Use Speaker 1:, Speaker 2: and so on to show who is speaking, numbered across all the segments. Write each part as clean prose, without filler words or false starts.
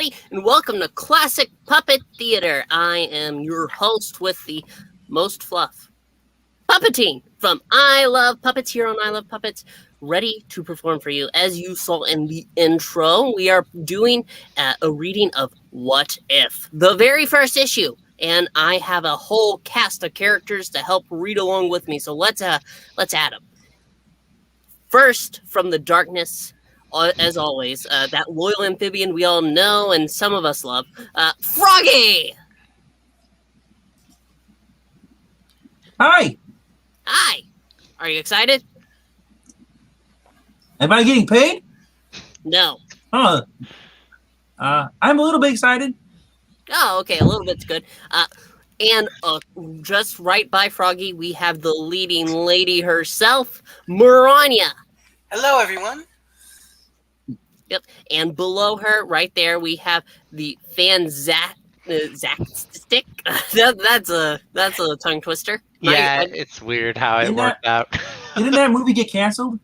Speaker 1: everybody, and welcome to Classic Puppet Theater. I am your host with the most fluff, Puppeteen from I Love Puppets here on I Love Puppets, ready to perform for you. As you saw in the intro, we are doing a reading of What If, the very first issue, and I have a whole cast of characters to help read along with me. So let's add them. First, from the darkness, as always, that loyal amphibian we all know and some of us love, Froggy!
Speaker 2: Hi!
Speaker 1: Hi! Are you excited?
Speaker 2: Am I getting paid?
Speaker 1: No.
Speaker 2: I'm a little bit excited.
Speaker 1: Oh, okay, a little bit's good. And just right by Froggy, we have the leading lady herself, Maranya.
Speaker 3: Hello, everyone.
Speaker 1: Yep, and below her, right there, we have the fan Zach Stick. That's a tongue twister.
Speaker 4: Yeah, it's weird how it worked out.
Speaker 2: Didn't that movie get canceled?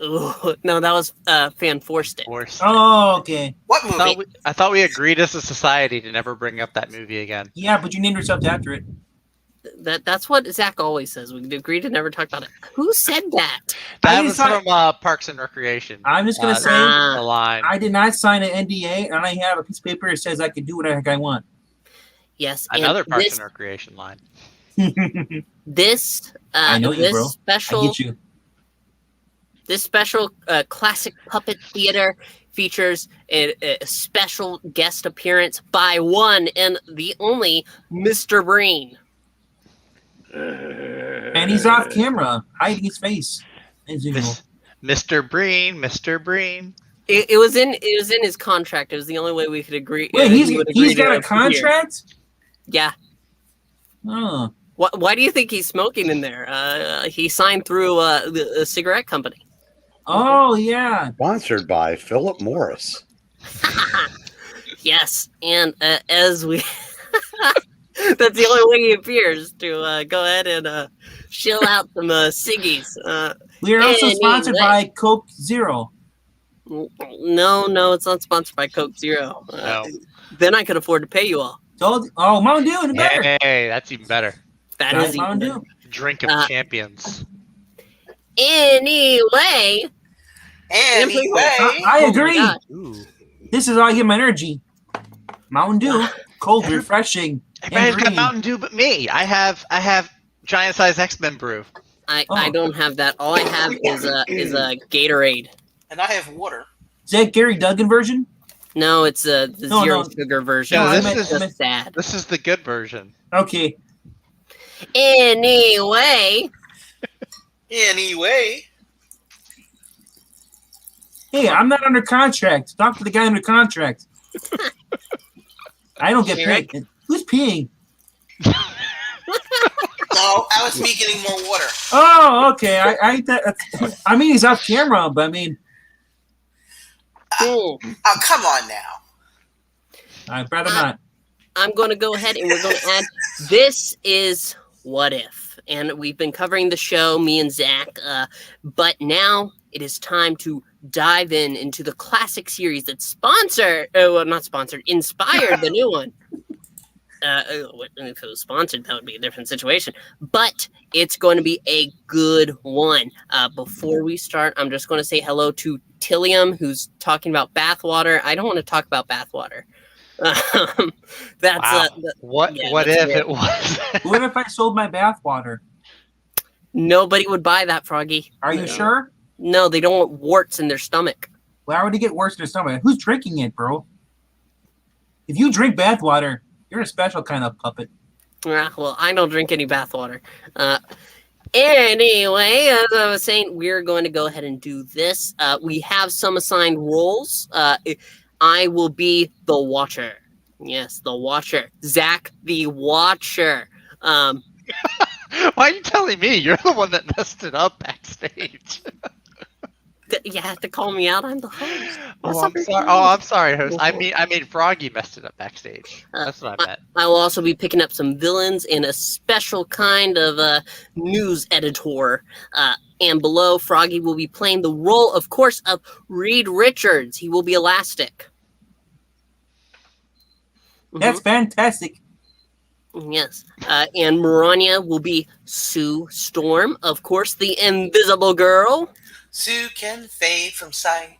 Speaker 1: Ooh, no, that was Fan Stick.
Speaker 2: Oh, okay.
Speaker 3: What movie?
Speaker 4: I thought we agreed as a society to never bring up that movie again.
Speaker 2: Yeah, but you named yourself after it.
Speaker 1: That's what Zach always says. We agreed to never talk about it. Who said that?
Speaker 4: That was from Parks and Recreation.
Speaker 2: I'm just gonna say
Speaker 4: the line.
Speaker 2: I did not sign an NDA, and I have a piece of paper that says I can do whatever I want.
Speaker 1: Yes,
Speaker 4: another Parks and Recreation line.
Speaker 1: This
Speaker 2: I know you, bro.
Speaker 1: Special,
Speaker 2: I get you.
Speaker 1: This special Classic Puppet Theater features a special guest appearance by one and the only Mr. Breen.
Speaker 2: And he's off camera, hiding his face, as usual.
Speaker 4: Mr. Breen, Mr. Breen.
Speaker 1: It was in his contract. It was the only way we could agree.
Speaker 2: Wait, he's got a contract?
Speaker 1: Yeah.
Speaker 2: Oh.
Speaker 1: Why do you think he's smoking in there? He signed through a cigarette company.
Speaker 2: Oh, yeah.
Speaker 5: Sponsored by Philip Morris.
Speaker 1: Yes, and as we... That's the only way he appears to go ahead and shill out some ciggies.
Speaker 2: We are also sponsored by Coke Zero.
Speaker 1: No, it's not sponsored by Coke Zero.
Speaker 4: No.
Speaker 1: Then I could afford to pay you all.
Speaker 2: Oh, Mountain Dew, even better.
Speaker 4: Hey, that's even better.
Speaker 1: That is
Speaker 2: Mountain Dew.
Speaker 4: Drink of champions.
Speaker 1: Anyway,
Speaker 2: I agree. This is how I get my energy. Mountain Dew, cold, refreshing.
Speaker 4: Everybody's got Mountain Dew but me. I have giant size X-Men brew.
Speaker 1: I don't have that. All I have is a Gatorade.
Speaker 3: And I have water.
Speaker 2: Is that Gary Duggan version?
Speaker 1: No, it's the zero sugar version.
Speaker 4: No,
Speaker 1: this is sad.
Speaker 4: This is the good version.
Speaker 2: Okay.
Speaker 1: Anyway.
Speaker 2: Hey, I'm not under contract. Talk to the guy under contract. I don't get paid. Who's peeing?
Speaker 3: No, that was me getting more water.
Speaker 2: Oh, okay. I mean, he's off camera, but I mean.
Speaker 3: Oh, come on now.
Speaker 2: I'd rather not.
Speaker 1: I'm going to go ahead and we're going to add. This is What If, and we've been covering the show, me and Zach. But now it is time to dive into the classic series that inspired the new one. If it was sponsored, that would be a different situation. But it's going to be a good one. Before we start, I'm just going to say hello to Tillium, who's talking about bathwater. I don't want to talk about bathwater.
Speaker 4: That's what if it was?
Speaker 2: What if I sold my bathwater?
Speaker 1: Nobody would buy that, Froggy.
Speaker 2: Are you sure?
Speaker 1: No, they don't want warts in their stomach.
Speaker 2: Why would it get worse in their stomach? Who's drinking it, bro? If you drink bathwater, you're a special kind of puppet.
Speaker 1: Well, I don't drink any bathwater. Anyway, as I was saying, we're going to go ahead and do this. We have some assigned roles. I will be the Watcher. Yes, the Watcher. Zach, the Watcher.
Speaker 4: Why are you telling me? You're the one that messed it up backstage.
Speaker 1: You have to call me out. I'm the host.
Speaker 4: I'm sorry, host. I mean, Froggy messed it up backstage. That's what I meant.
Speaker 1: I will also be picking up some villains and a special kind of news editor. And below, Froggy will be playing the role, of course, of Reed Richards. He will be Elastic.
Speaker 2: That's fantastic.
Speaker 1: Yes. And Marania will be Sue Storm, of course, the Invisible Girl.
Speaker 3: Sue can fade from sight.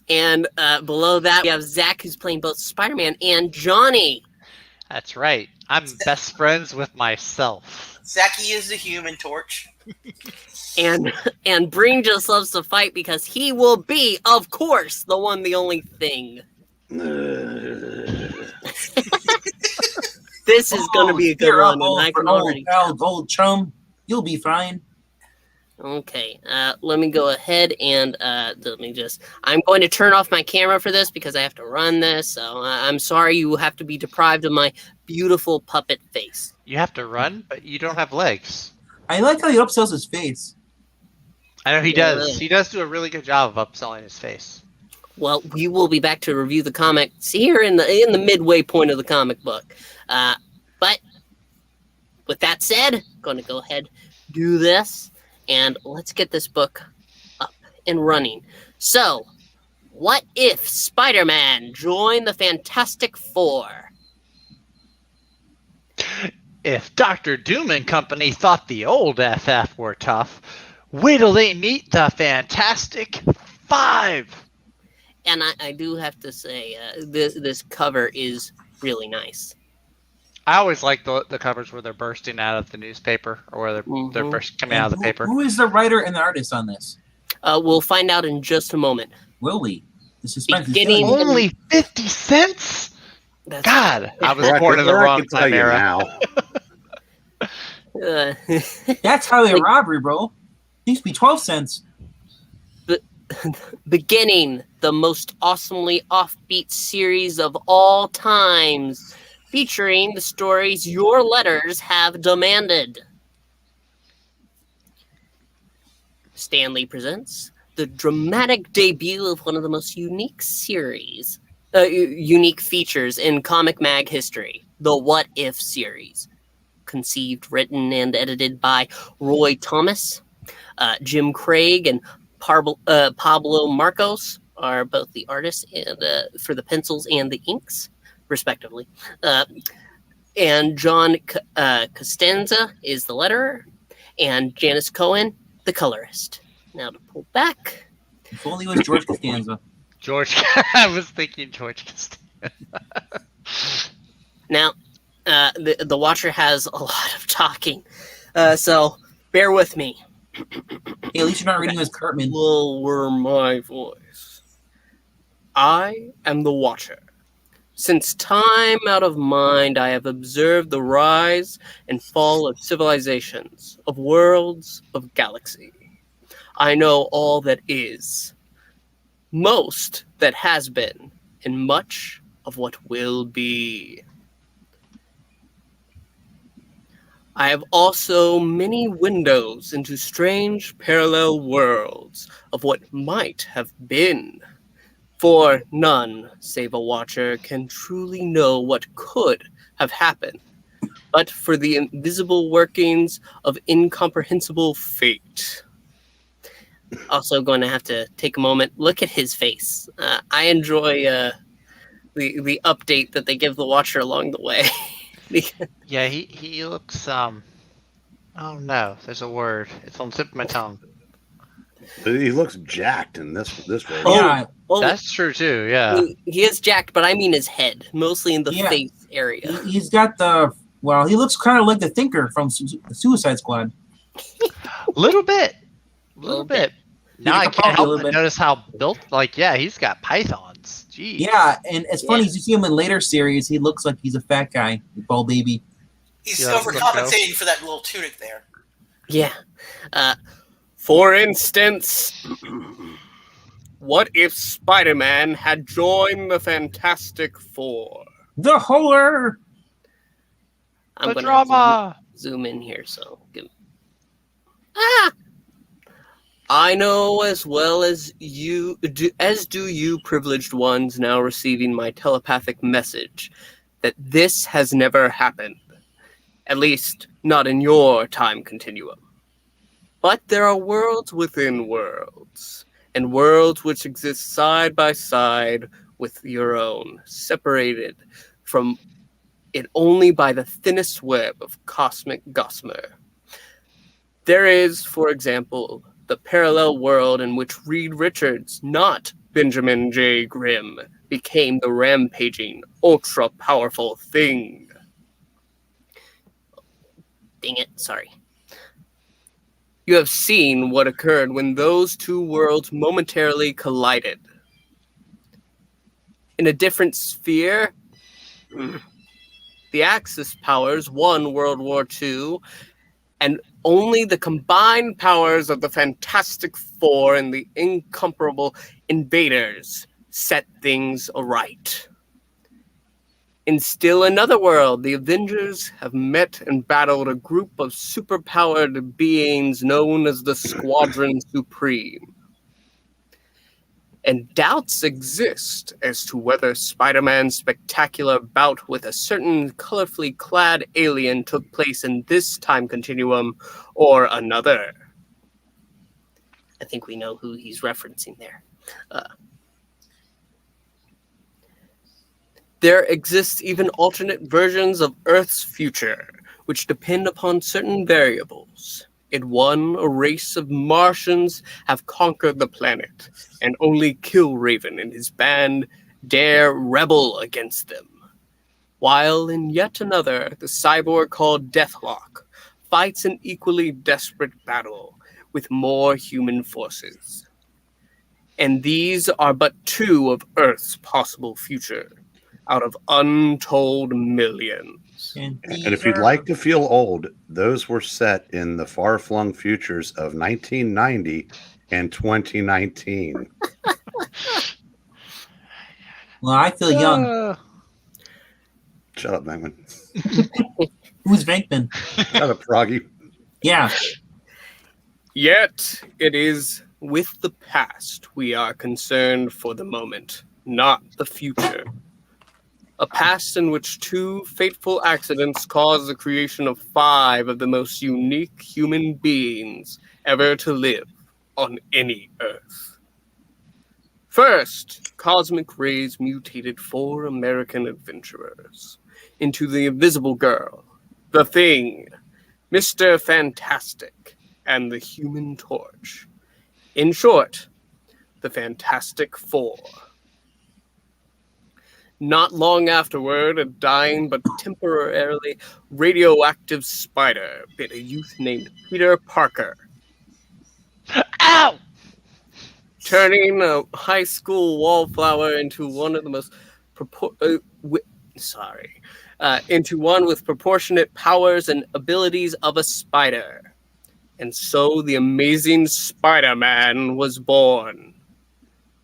Speaker 1: And below that, we have Zach, who's playing both Spider-Man and Johnny.
Speaker 4: That's right. I'm best friends with myself.
Speaker 3: Zachy is the Human Torch.
Speaker 1: And Breen just loves to fight because he will be, of course, the one, the only thing. This is going to be a good
Speaker 2: You're
Speaker 1: one,
Speaker 2: up,
Speaker 1: and I can already
Speaker 2: pal, old chum. You'll be fine.
Speaker 1: Okay, let me go ahead and I'm going to turn off my camera for this because I have to run this. So I'm sorry you have to be deprived of my beautiful puppet face.
Speaker 4: You have to run, but you don't have legs.
Speaker 2: I like how he upsells his face.
Speaker 4: I know he
Speaker 1: Yeah,
Speaker 4: does.
Speaker 1: really.
Speaker 4: He does do a really good job of upselling his face.
Speaker 1: Well, we will be back to review the comics here in the midway point of the comic book. But with that said, going to go ahead, do this, and let's get this book up and running. So, what if Spider-Man joined the Fantastic Four?
Speaker 4: If Dr. Doom and company thought the old FF were tough, wait till they meet the Fantastic Five.
Speaker 1: And I do have to say, this cover is really nice.
Speaker 4: I always like the covers where they're bursting out of the newspaper or where they're coming out of the paper.
Speaker 2: Who is the writer and the artist on this?
Speaker 1: We'll find out in just a moment.
Speaker 2: Will we? The suspense is
Speaker 1: Beginning-
Speaker 2: killing me.
Speaker 4: Only 50 cents?
Speaker 1: That's,
Speaker 4: God, I was
Speaker 5: Record-
Speaker 4: born in the
Speaker 5: I
Speaker 4: wrong
Speaker 5: can tell
Speaker 4: time
Speaker 5: you
Speaker 4: era.
Speaker 5: now.
Speaker 2: That's highway robbery, bro. Needs to be 12 cents.
Speaker 1: Beginning the most awesomely offbeat series of all times, featuring the stories your letters have demanded. Stanley presents the dramatic debut of one of the most unique unique features in comic mag history, the What If series. Conceived, written, and edited by Roy Thomas. Jim Craig and Pablo Marcos are both the artists and for the pencils and the inks, respectively. And John Costanza is the letterer, and Janice Cohen, the colorist. Now to pull back.
Speaker 2: If only it was George Costanza.
Speaker 4: George, I was thinking George Costanza.
Speaker 1: Now, the Watcher has a lot of talking, so bear with me.
Speaker 2: Hey, at least you're not reading as Cartman.
Speaker 1: Lower my voice. I am the Watcher. Since time out of mind, I have observed the rise and fall of civilizations, of worlds, of galaxy. I know all that is, most that has been, and much of what will be. I have also many windows into strange parallel worlds of what might have been. For none, save a Watcher, can truly know what could have happened, but for the invisible workings of incomprehensible fate. Also going to have to take a moment, look at his face. I enjoy the update that they give the Watcher along the way.
Speaker 4: Yeah, he looks, oh no, there's a word. It's on the tip of my tongue.
Speaker 5: He looks jacked in this version.
Speaker 2: Yeah,
Speaker 1: Well,
Speaker 4: That's true too, yeah.
Speaker 1: he is jacked, but I mean his head, mostly in the
Speaker 2: Yeah.
Speaker 1: face area.
Speaker 2: he's got he looks kind of like the Thinker from Suicide Squad.
Speaker 4: Little bit.
Speaker 1: Little
Speaker 4: Now
Speaker 2: Yeah,
Speaker 4: I can't
Speaker 2: probably a
Speaker 4: help
Speaker 2: little
Speaker 4: but
Speaker 2: bit.
Speaker 4: notice how built, he's got pythons. Jeez.
Speaker 2: Yeah, and it's funny,
Speaker 1: Yeah.
Speaker 2: as you see him in later series, he looks like he's a fat guy, a bald baby.
Speaker 3: He's
Speaker 4: Yeah,
Speaker 3: overcompensating for that little tunic there.
Speaker 1: Yeah. For instance, what if Spider-Man had joined the Fantastic Four?
Speaker 2: The horror!
Speaker 1: I'm
Speaker 4: The
Speaker 1: gonna have to
Speaker 4: drama.
Speaker 1: zoom in here, so I know as well as you do, as do you privileged ones now receiving my telepathic message, that this has never happened. At least, not in your time continuum. But there are worlds within worlds, and worlds which exist side by side with your own, separated from it only by the thinnest web of cosmic gossamer. There is, for example, the parallel world in which Reed Richards, not Benjamin J. Grimm, became the rampaging, ultra-powerful thing. Dang it, sorry. You have seen what occurred when those two worlds momentarily collided. In a different sphere, the Axis powers won World War II, and only the combined powers of the Fantastic Four and the incomparable Invaders set things aright. In still another world, the Avengers have met and battled a group of superpowered beings known as the Squadron Supreme. And doubts exist as to whether Spider-Man's spectacular bout with a certain colorfully clad alien took place in this time continuum or another. I think we know who he's referencing there. There exists even alternate versions of Earth's future, which depend upon certain variables. In one, a race of Martians have conquered the planet, and only Killraven and his band dare rebel against them. While in yet another, the cyborg called Deathlock fights an equally desperate battle with more human forces. And these are but two of Earth's possible future, out of untold millions.
Speaker 5: And if you'd like to feel old, those were set in the far-flung futures of 1990 and 2019.
Speaker 2: Well, I feel young.
Speaker 5: Shut up, Venkman.
Speaker 2: Who's Venkman?
Speaker 5: Shut up, Froggy.
Speaker 2: Yeah.
Speaker 1: Yet it is with the past we are concerned for the moment, not the future. A past in which two fateful accidents caused the creation of 5 of the most unique human beings ever to live on any Earth. First, cosmic rays mutated 4 American adventurers into the Invisible Girl, the Thing, Mr. Fantastic, and the Human Torch. In short, the Fantastic Four. Not long afterward, a dying but temporarily radioactive spider bit a youth named Peter Parker.
Speaker 4: Ow!
Speaker 1: Turning a high school wallflower into one of the most into one with proportionate powers and abilities of a spider. And so the Amazing Spider-Man was born.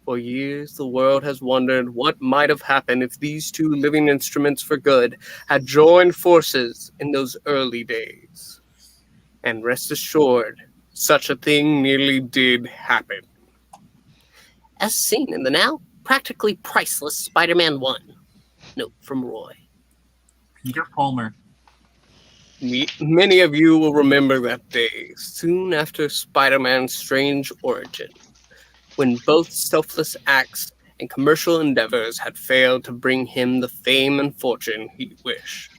Speaker 1: For years, the world has wondered what might have happened if these two living instruments for good had joined forces in those early days. And rest assured, such a thing nearly did happen. As seen in the now practically priceless Spider-Man 1. Note from Roy.
Speaker 2: Peter Palmer.
Speaker 1: Many of you will remember that day, soon after Spider-Man's strange origin, when both selfless acts and commercial endeavors had failed to bring him the fame and fortune he wished.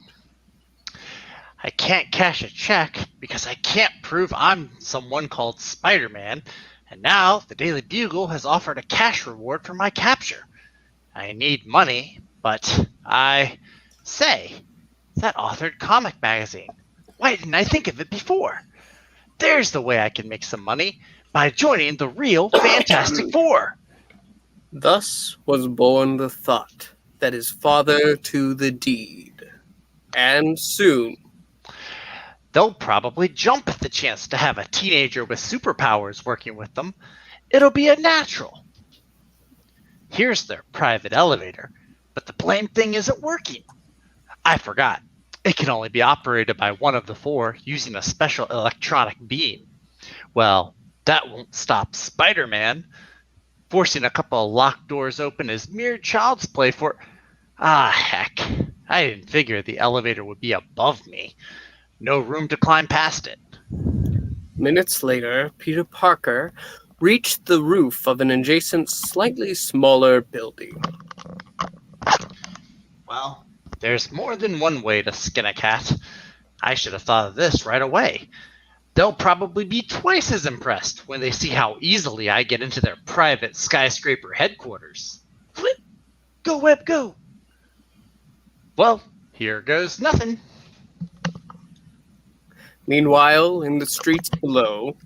Speaker 4: I can't cash a check because I can't prove I'm someone called Spider-Man, and now the Daily Bugle has offered a cash reward for my capture. I need money, but that authored comic magazine. Why didn't I think of it before? There's the way I can make some money, by joining the real Fantastic Four.
Speaker 1: Thus was born the thought that is father to the deed. And soon,
Speaker 4: they'll probably jump at the chance to have a teenager with superpowers working with them. It'll be a natural. Here's their private elevator, but the blame thing isn't working. I forgot. It can only be operated by one of the 4 using a special electronic beam. Well, that won't stop Spider-Man. Forcing a couple of locked doors open is mere child's play for... heck. I didn't figure the elevator would be above me. No room to climb past it.
Speaker 1: Minutes later, Peter Parker reached the roof of an adjacent, slightly smaller building.
Speaker 4: Well, There's more than one way to skin a cat. I should have thought of this right away. They'll probably be twice as impressed when they see how easily I get into their private skyscraper headquarters. Flip! Go, Web, go! Well, here goes nothing.
Speaker 6: Meanwhile, in the streets below,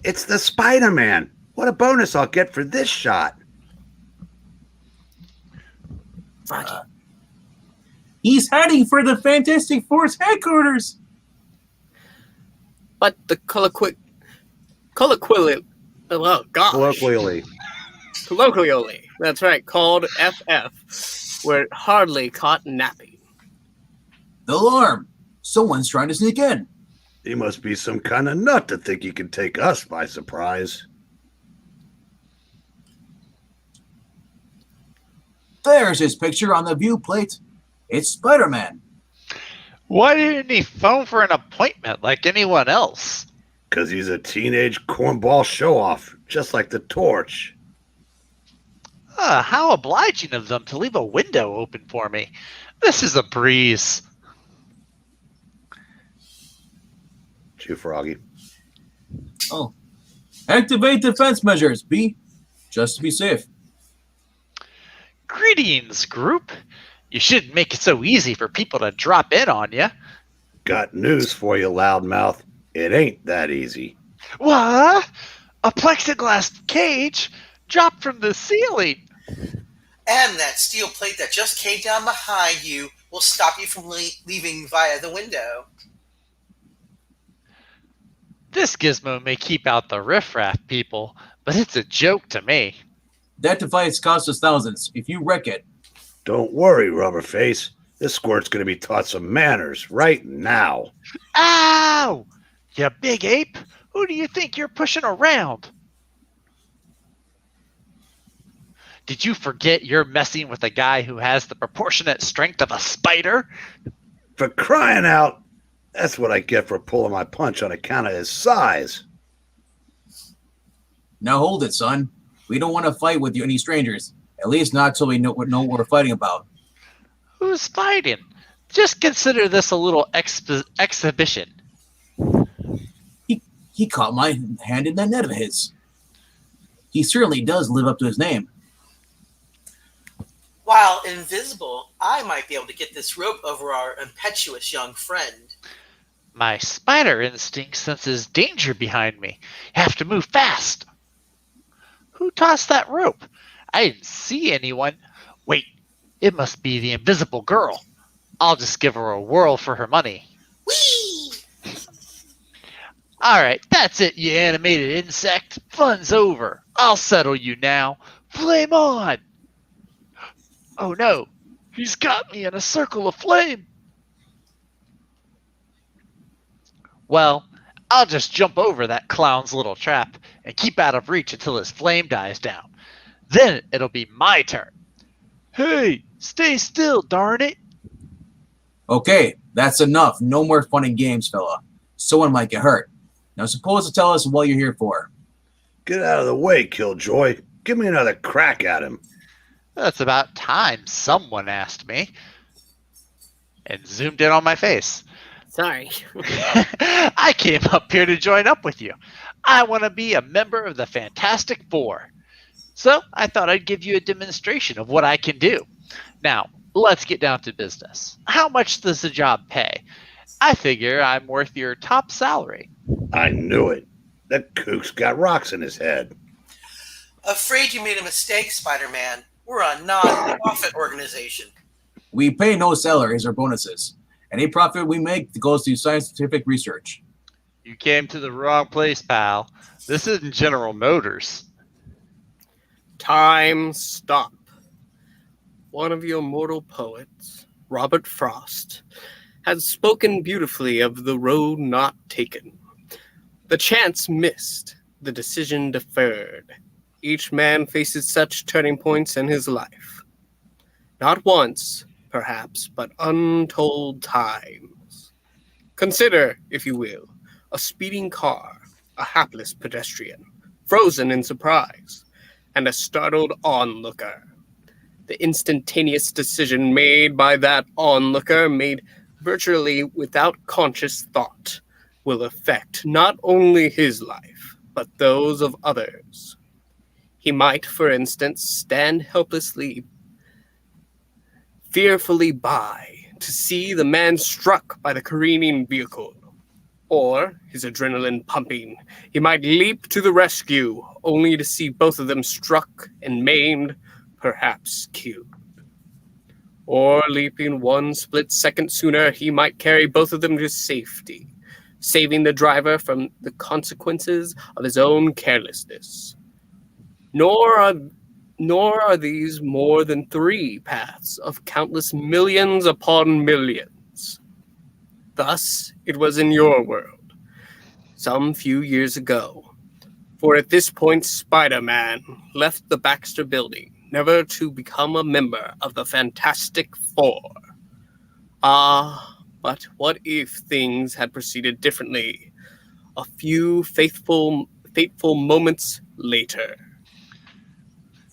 Speaker 5: It's the Spider-Man. What a bonus I'll get for this shot.
Speaker 2: He's heading for the Fantastic Four's headquarters.
Speaker 6: but the colloquially, oh gosh, colloquially, that's right, called FF, were hardly caught napping.
Speaker 2: The alarm! Someone's trying to sneak in.
Speaker 5: He must be some kind of nut to think he can take us by surprise.
Speaker 2: There's his picture on the view plate. It's Spider-Man.
Speaker 4: Why didn't he phone for an appointment like anyone else?
Speaker 5: Because he's a teenage cornball show-off, just like the Torch.
Speaker 4: How obliging of them to leave a window open for me. This is a breeze.
Speaker 5: Chew Froggy.
Speaker 2: Oh. Activate defense measures, B. Just to be safe.
Speaker 4: Greetings, group. You shouldn't make it so easy for people to drop in on you.
Speaker 5: Got news for you, loudmouth. It ain't that easy.
Speaker 4: What? A plexiglass cage dropped from the ceiling.
Speaker 3: And that steel plate that just came down behind you will stop you from leaving via the window.
Speaker 4: This gizmo may keep out the riffraff people, but it's a joke to me.
Speaker 2: That device costs us thousands. If you wreck it,
Speaker 5: Don't worry, Rubberface. This squirt's going to be taught some manners right now.
Speaker 4: Ow! You big ape! Who do you think you're pushing around? Did you forget you're messing with a guy who has the proportionate strength of a spider?
Speaker 5: For crying out, that's what I get for pulling my punch on account of his size.
Speaker 2: now hold it, son. We don't want to fight with you any strangers. At least not till we know what we're fighting about.
Speaker 4: Who's fighting? Just consider this a little exhibition.
Speaker 2: He caught my hand in that net of his. He certainly does live up to his name.
Speaker 3: While invisible, I might be able to get this rope over our impetuous young friend.
Speaker 4: My spider instinct senses danger behind me. Have to move fast. Who tossed that rope? I didn't see anyone. Wait, it must be the invisible girl. I'll just give her a whirl for her money.
Speaker 3: Whee!
Speaker 4: Alright, that's it, you animated insect. Fun's over. I'll settle you now. Flame on! Oh no, he's got me in a circle of flame. Well, I'll just jump over that clown's little trap and keep out of reach until his flame dies down. Then it'll be my turn. Hey, stay still, darn it.
Speaker 2: Okay, that's enough. No more fun and games, fella. Someone might get hurt. Now suppose to tell us what you're here for.
Speaker 5: Get out of the way, Killjoy. Give me another crack at him.
Speaker 4: That's about time someone asked me. And zoomed in on my face.
Speaker 6: Sorry.
Speaker 4: I came up here to join up with you. I want to be a member of the Fantastic Four. So I thought I'd give you a demonstration of what I can do. Now, let's get down to business. How much does the job pay? I figure I'm worth your top salary.
Speaker 5: I knew it. That kook's got rocks in his head.
Speaker 3: Afraid you made a mistake, Spider-Man. We're a non-profit organization.
Speaker 2: We pay no salaries or bonuses. Any profit we make goes to scientific research.
Speaker 4: You came to the wrong place, pal. This isn't General Motors.
Speaker 6: Time stop. One of your mortal poets, Robert Frost, has spoken beautifully of the road not taken. The chance missed, the decision deferred. Each man faces such turning points in his life. Not once, perhaps, but untold times. Consider, if you will, a speeding car, a hapless pedestrian, frozen in surprise, and a startled onlooker. The instantaneous decision made by that onlooker, made virtually without conscious thought, will affect not only his life, but those of others. He might, for instance, stand helplessly, fearfully by to see the man struck by the careening vehicle. Or, his adrenaline pumping, he might leap to the rescue, only to see both of them struck and maimed, perhaps killed. Or, leaping one split second sooner, he might carry both of them to safety, saving the driver from the consequences of his own carelessness. Nor are these more than 3 paths of countless millions upon millions. Thus, it was in your world, some few years ago. For at this point, Spider-Man left the Baxter Building, never to become a member of the Fantastic Four. Ah, but what if things had proceeded differently a few fateful moments later?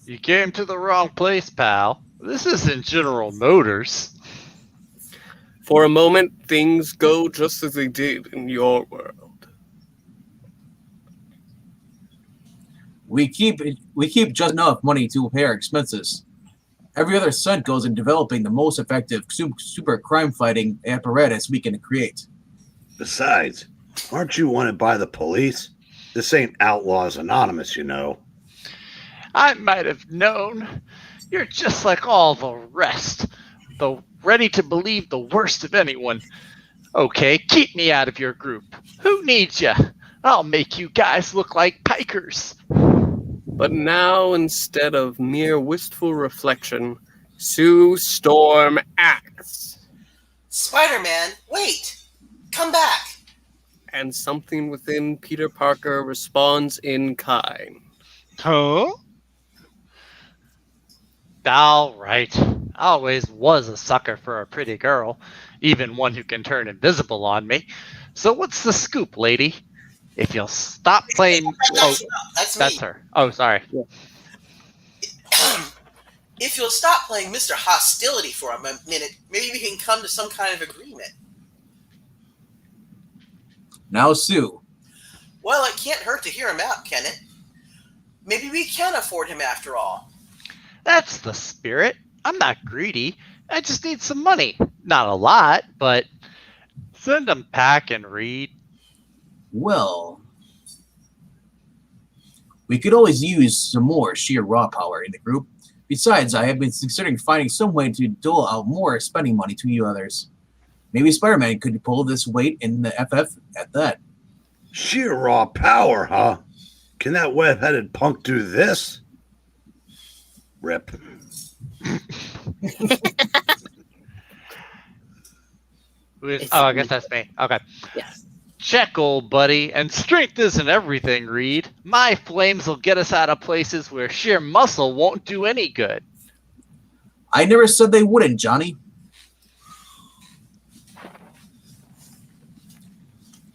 Speaker 4: You came to the wrong place, pal. This isn't General Motors.
Speaker 6: For a moment, things go just as they did in your world.
Speaker 2: We keep just enough money to pay our expenses. Every other cent goes in developing the most effective super crime fighting apparatus we can create.
Speaker 5: Besides, aren't you wanted by the police? This ain't Outlaws Anonymous, you know.
Speaker 4: I might have known. You're just like all the rest, though ready to believe the worst of anyone. Okay, keep me out of your group. Who needs you? I'll make you guys look like pikers.
Speaker 6: But now, instead of mere wistful reflection, Sue Storm acts.
Speaker 3: Spider-Man, wait! Come back!
Speaker 6: And something within Peter Parker responds in kind.
Speaker 4: Huh? All right. I always was a sucker for a pretty girl, even one who can turn invisible on me. So what's the scoop, lady? If you'll stop playing... Oh,
Speaker 3: That's me.
Speaker 4: that's her. Oh, sorry.
Speaker 3: If you'll stop playing Mr. Hostility for a minute, maybe we can come to some kind of agreement.
Speaker 2: Now, Sue.
Speaker 3: Well, it can't hurt to hear him out, can it? Maybe we can afford him after all.
Speaker 4: That's the spirit. I'm not greedy. I just need some money. Not a lot, but send them packing, Reed.
Speaker 2: Well, we could always use some more sheer raw power in the group. Besides, I have been considering finding some way to dole out more spending money to you others. Maybe Spider-Man could pull this weight in the FF at that.
Speaker 5: Sheer raw power, huh? Can that web-headed punk do this? Rip.
Speaker 4: I guess that's me. Okay.
Speaker 1: Yes.
Speaker 4: Check, old buddy. And strength isn't everything, Reed. My flames will get us out of places where sheer muscle won't do any good.
Speaker 2: I never said they wouldn't, Johnny.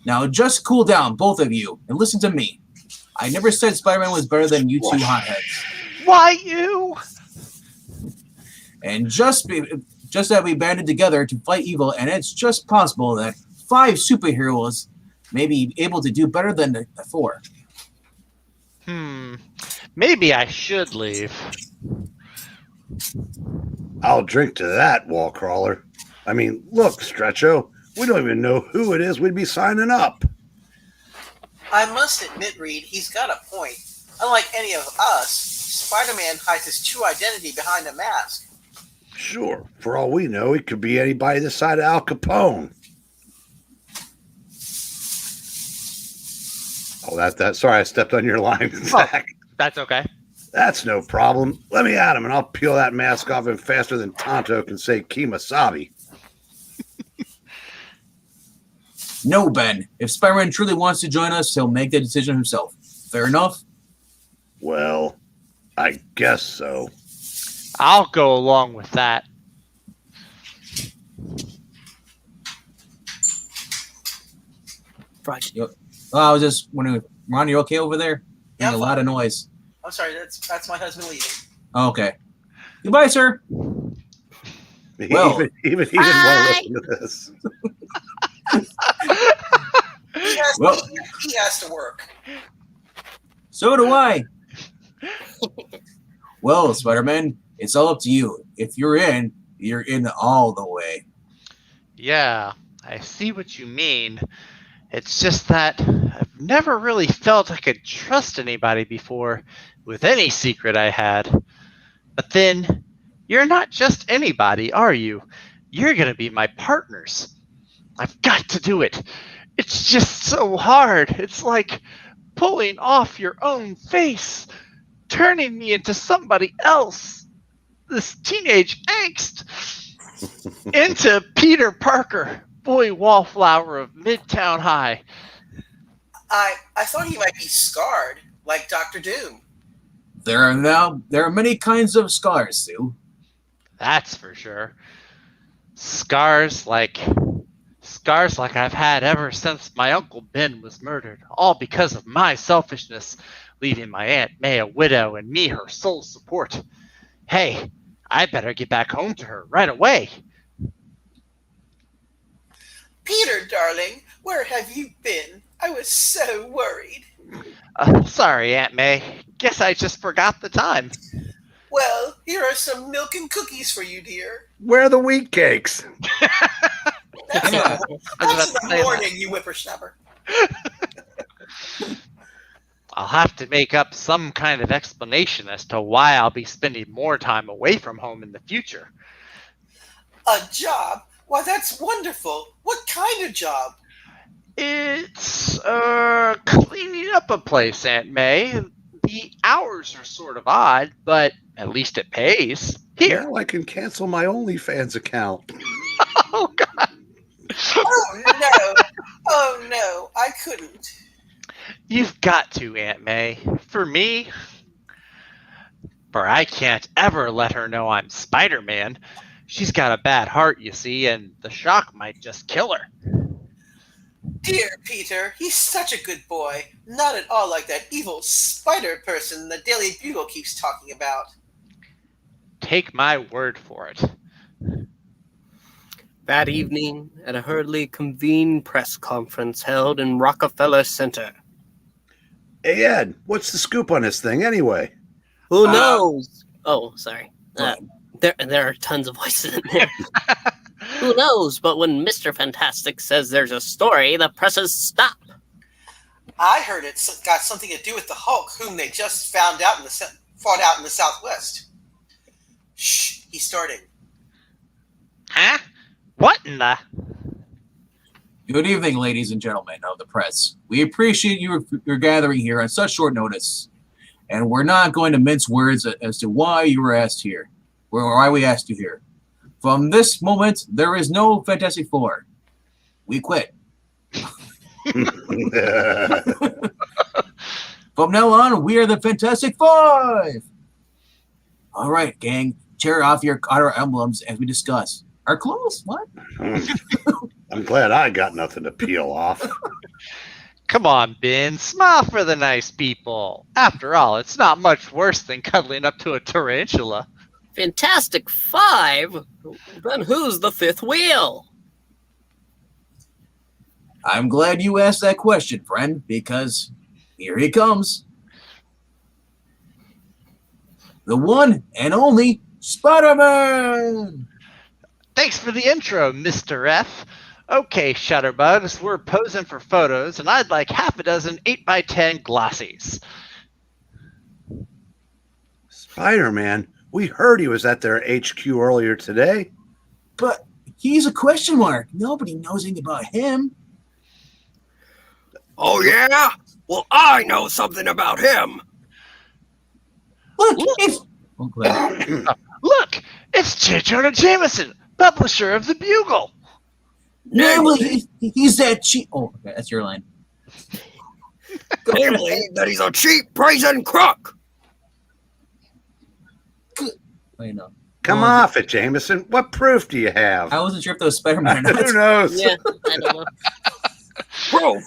Speaker 2: Now just cool down, both of you, and listen to me. I never said Spider-Man was better than you two hotheads.
Speaker 4: Why you?
Speaker 2: And just that we banded together to fight evil, and it's just possible that 5 superheroes may be able to do better than the 4.
Speaker 4: Maybe I should leave.
Speaker 5: I'll drink to that, Wallcrawler. I mean, look, Stretcho, we don't even know who it is we'd be signing up.
Speaker 3: I must admit, Reed, he's got a point. Unlike any of us, Spider-Man hides his true identity behind a mask.
Speaker 5: Sure, for all we know, he could be anybody this side of Al Capone. Oh, that. Sorry, I stepped on your line, Zach.
Speaker 4: That's okay.
Speaker 5: That's no problem. Let me at him, and I'll peel that mask off him faster than Tonto can say Kemosabe.
Speaker 2: No, Ben. If Spider-Man truly wants to join us, he'll make the decision himself. Fair enough?
Speaker 5: Well, I guess so.
Speaker 4: I'll go along with that.
Speaker 1: Right.
Speaker 2: I was just wondering, Ron, you okay over there?
Speaker 3: Yeah,
Speaker 2: Making a lot of noise.
Speaker 3: I'm sorry, that's my husband leaving.
Speaker 2: Oh, okay. Goodbye, sir. Well-
Speaker 5: Even he didn't want to listen to this.
Speaker 3: He has to work.
Speaker 2: So do I. Well, Spider-Man, it's all up to you. If you're in all the way.
Speaker 4: Yeah, I see what you mean. It's just that I've never really felt I could trust anybody before with any secret I had. But then, you're not just anybody, are you? You're gonna be my partners. I've got to do it. It's just so hard. It's like pulling off your own face, turning me into somebody else. This teenage angst into Peter Parker, boy wallflower of Midtown High.
Speaker 3: I thought he might be scarred, like Doctor Doom.
Speaker 2: There are many kinds of scars, Sue.
Speaker 4: That's for sure. Scars like I've had ever since my Uncle Ben was murdered, all because of my selfishness, leaving my Aunt May a widow and me her sole support. Hey, I better get back home to her right away.
Speaker 3: Peter, darling, where have you been? I was so worried.
Speaker 4: Sorry, Aunt May. Guess I just forgot the time.
Speaker 3: Well, here are some milk and cookies for you, dear.
Speaker 5: Where are the wheat cakes?
Speaker 3: That's,
Speaker 2: Yeah.
Speaker 3: that's in the morning, you whippersnapper.
Speaker 4: I'll have to make up some kind of explanation as to why I'll be spending more time away from home in the future.
Speaker 3: A job? Why, that's wonderful. What kind of job?
Speaker 4: It's cleaning up a place, Aunt May. The hours are sort of odd, but at least it pays. Here.
Speaker 5: Now I can cancel my OnlyFans account.
Speaker 4: Oh, God.
Speaker 3: Oh, no. Oh, no. I couldn't.
Speaker 4: You've got to, Aunt May. For me. For I can't ever let her know I'm Spider-Man. She's got a bad heart, you see, and the shock might just kill her.
Speaker 3: Dear Peter, he's such a good boy. Not at all like that evil spider person the Daily Bugle keeps talking about.
Speaker 4: Take my word for it.
Speaker 6: That evening, at a hurriedly convened press conference held in Rockefeller Center.
Speaker 5: Hey, Ed, what's the scoop on this thing anyway?
Speaker 6: Who knows? Oh, sorry. There are tons of voices in there. Who knows? But when Mr. Fantastic says there's a story, the presses stop.
Speaker 3: I heard it's got something to do with the Hulk, whom they just fought out in the Southwest. Shh, he's starting.
Speaker 4: Huh? What in the...
Speaker 2: Good evening, ladies and gentlemen of the press. We appreciate your gathering here on such short notice, and we're not going to mince words as to why you were asked here, or why we asked you here. From this moment, there is no Fantastic Four. We quit. From now on, we are the Fantastic Five. All right, gang, tear off your outer emblems as we discuss. Our clothes? What?
Speaker 5: I'm glad I got nothing to peel off.
Speaker 4: Come on, Ben. Smile for the nice people. After all, it's not much worse than cuddling up to a tarantula.
Speaker 6: Fantastic Five? Then who's the fifth wheel?
Speaker 2: I'm glad you asked that question, friend, because here he comes. The one and only Spider-Man!
Speaker 4: Thanks for the intro, Mr. F. Okay, Shutterbugs, we're posing for photos, and I'd like half a dozen 8x10 glossies.
Speaker 5: Spider-Man? We heard he was at their HQ earlier today.
Speaker 2: But he's a question mark. Nobody knows anything about him.
Speaker 7: Oh, yeah? Well, I know something about him.
Speaker 2: Look, it's... Oh, glad.
Speaker 4: Look, it's J. Jonah Jameson, publisher of the Bugle.
Speaker 2: Namely, he's that cheap... Oh, okay, that's your line.
Speaker 7: Namely, that he's a cheap, brazen crook.
Speaker 2: Wait, no.
Speaker 5: Come off it, Jameson. What proof do you have?
Speaker 2: I wasn't sure if that was Spider-Man or not.
Speaker 5: Who knows?
Speaker 6: Yeah, I don't know.
Speaker 7: Proof.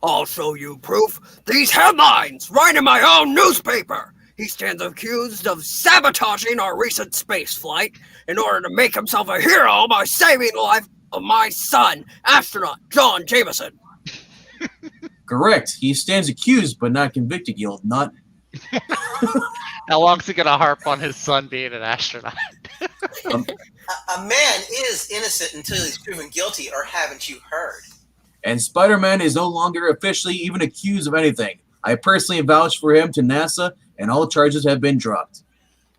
Speaker 7: I'll show you proof. These headlines right in my own newspaper. He stands accused of sabotaging our recent space flight in order to make himself a hero by saving the life of my son, astronaut John Jameson.
Speaker 2: Correct. He stands accused but not convicted, you old nut.
Speaker 4: How long's he gonna harp on his son being an astronaut?
Speaker 3: A man is innocent until he's proven guilty, or haven't you heard?
Speaker 2: And Spider-Man is no longer officially even accused of anything. I personally vouched for him to NASA, and all charges have been dropped.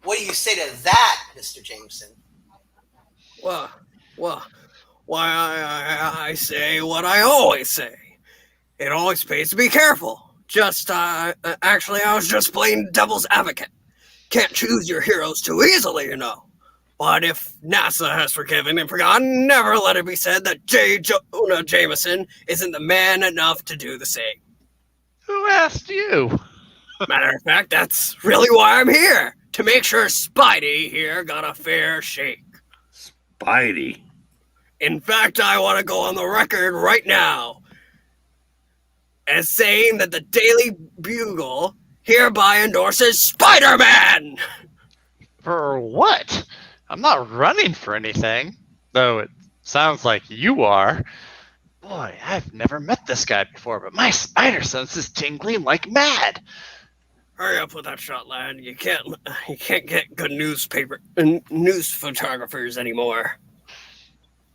Speaker 3: What do you say to that, Mr. Jameson?
Speaker 7: Well, why I say what I always say. It always pays to be careful. Actually, I was just playing devil's advocate. Can't choose your heroes too easily, you know. But if NASA has forgiven and forgotten, never let it be said that J. Jonah Jameson isn't the man enough to do the same.
Speaker 4: Who asked you?
Speaker 7: Matter of fact, that's really why I'm here. To make sure Spidey here got a fair shake.
Speaker 5: Spidey.
Speaker 7: In fact, I want to go on the record right now as saying that the Daily Bugle hereby endorses Spider-Man!
Speaker 4: For what? I'm not running for anything, though it sounds like you are. Boy, I've never met this guy before, but my spider sense is tingling like mad.
Speaker 7: Hurry up with that shot, lad. You can't get good news photographers anymore.